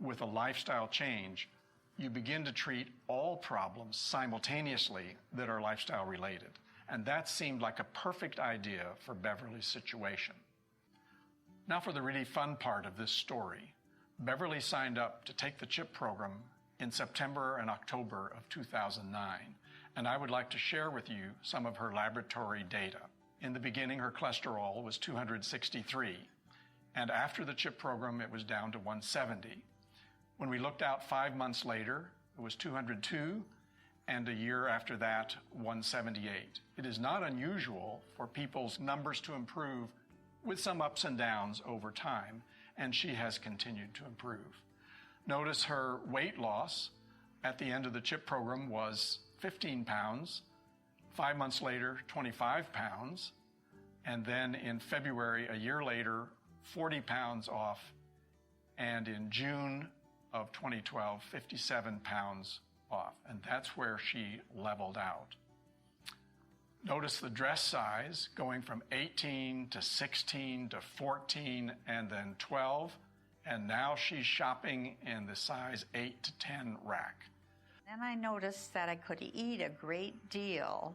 with a lifestyle change, you begin to treat all problems simultaneously that are lifestyle related. And that seemed like a perfect idea for Beverly's situation. Now for the really fun part of this story. Beverly signed up to take the CHIP program in September and October of 2009, and I would like to share with you some of her laboratory data. In the beginning, her cholesterol was 263, and after the CHIP program, it was down to 170. When we looked out 5 months later, it was 202, and a year after that, 178. It is not unusual for people's numbers to improve with some ups and downs over time, and she has continued to improve. Notice her weight loss at the end of the CHIP program was 15 pounds, 5 months later, 25 pounds, and then in February, a year later, 40 pounds off, and in June of 2012, 57 pounds off, and that's where she leveled out. Notice the dress size going from 18 to 16 to 14 and then 12, and now she's shopping in the size 8 to 10 rack. Then I noticed that I could eat a great deal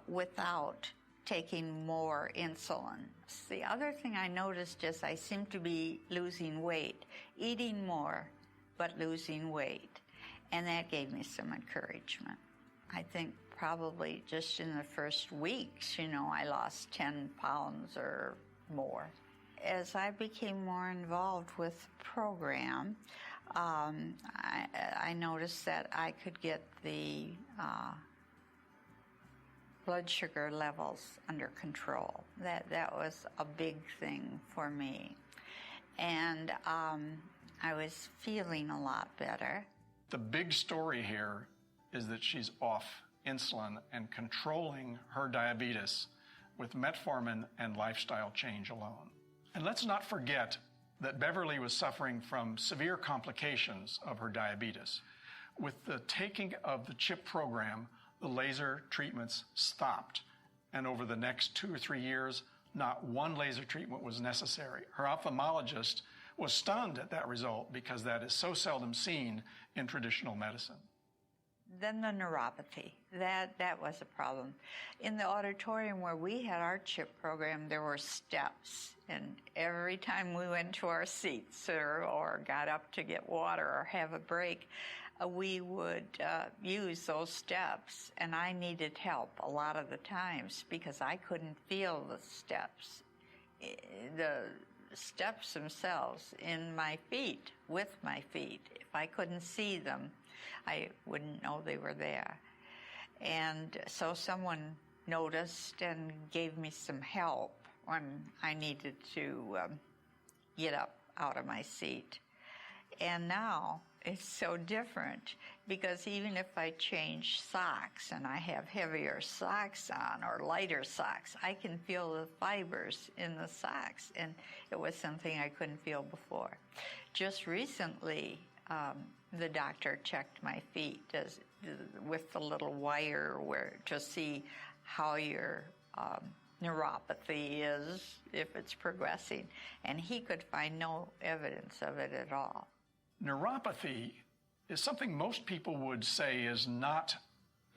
without taking more insulin. The other thing I noticed is I seemed to be losing weight, eating more, but losing weight. And that gave me some encouragement. I think probably just in the first weeks, I lost 10 pounds or more. As I became more involved with the program, I noticed that I could get the blood sugar levels under control. That was a big thing for me. And I was feeling a lot better. The big story here is that she's off insulin and controlling her diabetes with metformin and lifestyle change alone. And let's not forget that Beverly was suffering from severe complications of her diabetes. With the taking of the CHIP program, the laser treatments stopped. And over the next 2 or 3 years, not one laser treatment was necessary. Her ophthalmologist was stunned at that result because that is so seldom seen in traditional medicine. Then the neuropathy, that was a problem. In the auditorium where we had our CHIP program, there were steps. And every time we went to our seats or got up to get water or have a break, we would use those steps. And I needed help a lot of the times because I couldn't feel the steps. The steps themselves in my feet, with my feet. If I couldn't see them, I wouldn't know they were there. And so someone noticed and gave me some help when I needed to get up out of my seat. And now it's so different because even if I change socks and I have heavier socks on or lighter socks, I can feel the fibers in the socks, and it was something I couldn't feel before. Just recently, the doctor checked my feet with the little wire to see how your neuropathy is, if it's progressing, and he could find no evidence of it at all. Neuropathy is something most people would say is not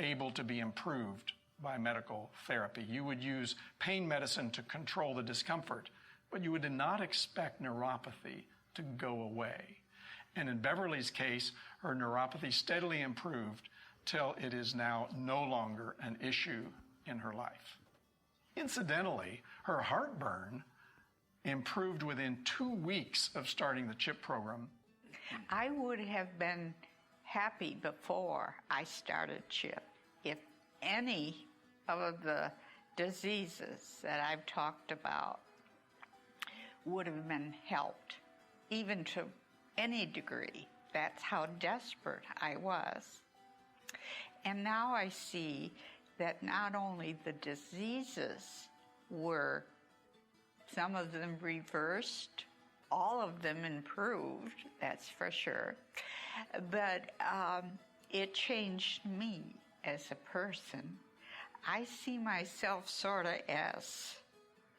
able to be improved by medical therapy. You would use pain medicine to control the discomfort, but you would not expect neuropathy to go away. And in Beverly's case, her neuropathy steadily improved till it is now no longer an issue in her life. Incidentally, her heartburn improved within 2 weeks of starting the CHIP program. I would have been happy before I started CHIP if any of the diseases that I've talked about would have been helped, even to any degree. That's how desperate I was. And now I see that not only the diseases were, some of them reversed, all of them improved, that's for sure, but it changed me as a person. I see myself sort of as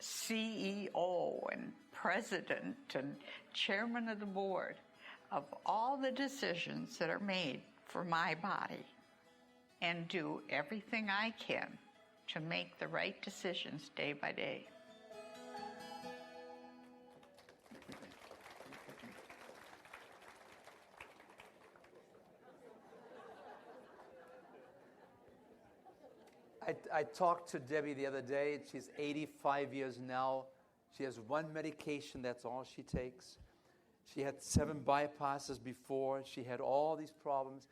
CEO and president and chairman of the board of all the decisions that are made for my body, and do everything I can to make the right decisions day by day. I talked to Debbie the other day. She's 85 years now. She has one medication, that's all she takes. She had 7 bypasses before. She had all these problems.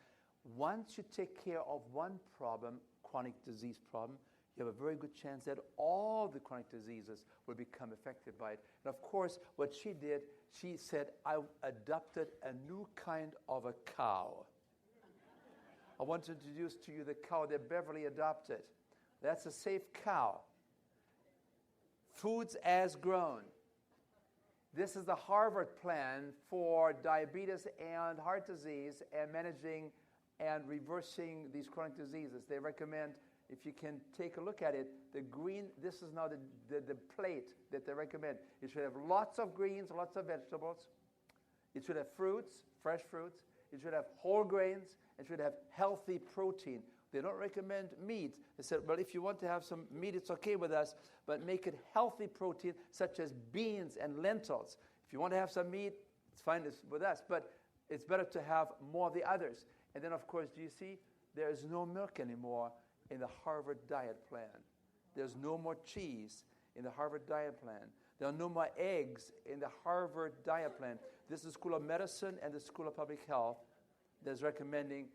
Once you take care of one problem, chronic disease problem, you have a very good chance that all the chronic diseases will become affected by it. And of course, what she did, she said, I adopted a new kind of a cow. I want to introduce to you the cow that Beverly adopted. That's a safe cow. Foods as grown. This is the Harvard plan for diabetes and heart disease and managing and reversing these chronic diseases. They recommend, if you can take a look at it, the green, this is now the plate that they recommend. It should have lots of greens, lots of vegetables. It should have fruits, fresh fruits. It should have whole grains. It should have healthy protein. They don't recommend meat. They said, well, if you want to have some meat, it's okay with us, but make it healthy protein, such as beans and lentils. If you want to have some meat, it's fine with us, but it's better to have more of the others. And then, of course, do you see? There is no milk anymore in the Harvard diet plan. There's no more cheese in the Harvard diet plan. There are no more eggs in the Harvard diet plan. This is the School of Medicine and the School of Public Health that's recommending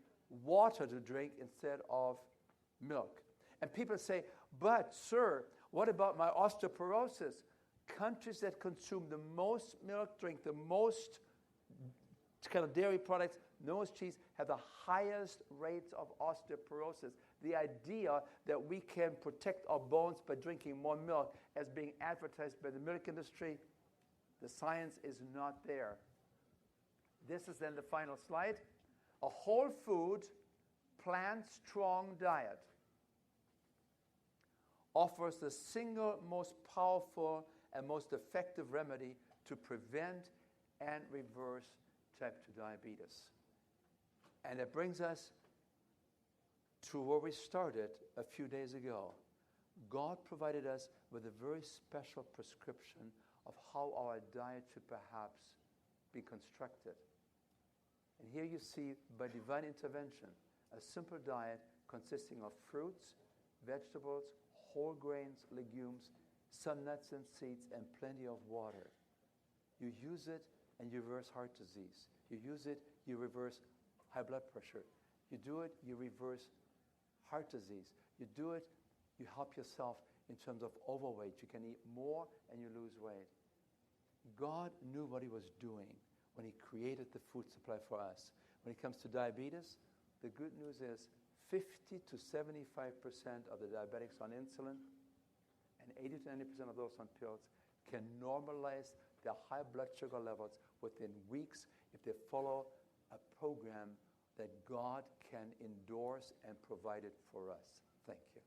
water to drink instead of milk. And people say, but sir, what about my osteoporosis? Countries that consume the most milk, drink the most kind of dairy products, the most cheese, have the highest rates of osteoporosis. The idea that we can protect our bones by drinking more milk, as being advertised by the milk industry, the science is not there. This is then the final slide. A whole food, plant-strong diet offers the single most powerful and most effective remedy to prevent and reverse type 2 diabetes. And it brings us to where we started a few days ago. God provided us with a very special prescription of how our diet should perhaps be constructed. And here you see, by divine intervention, a simple diet consisting of fruits, vegetables, whole grains, legumes, some nuts and seeds, and plenty of water. You use it and you reverse heart disease. You use it, you reverse high blood pressure. You do it, you reverse heart disease. You do it, you help yourself in terms of overweight. You can eat more and you lose weight. God knew what he was doing when he created the food supply for us. When it comes to diabetes, the good news is 50 to 75% of the diabetics on insulin and 80 to 90% of those on pills can normalize their high blood sugar levels within weeks if they follow a program that God can endorse and provide it for us. Thank you.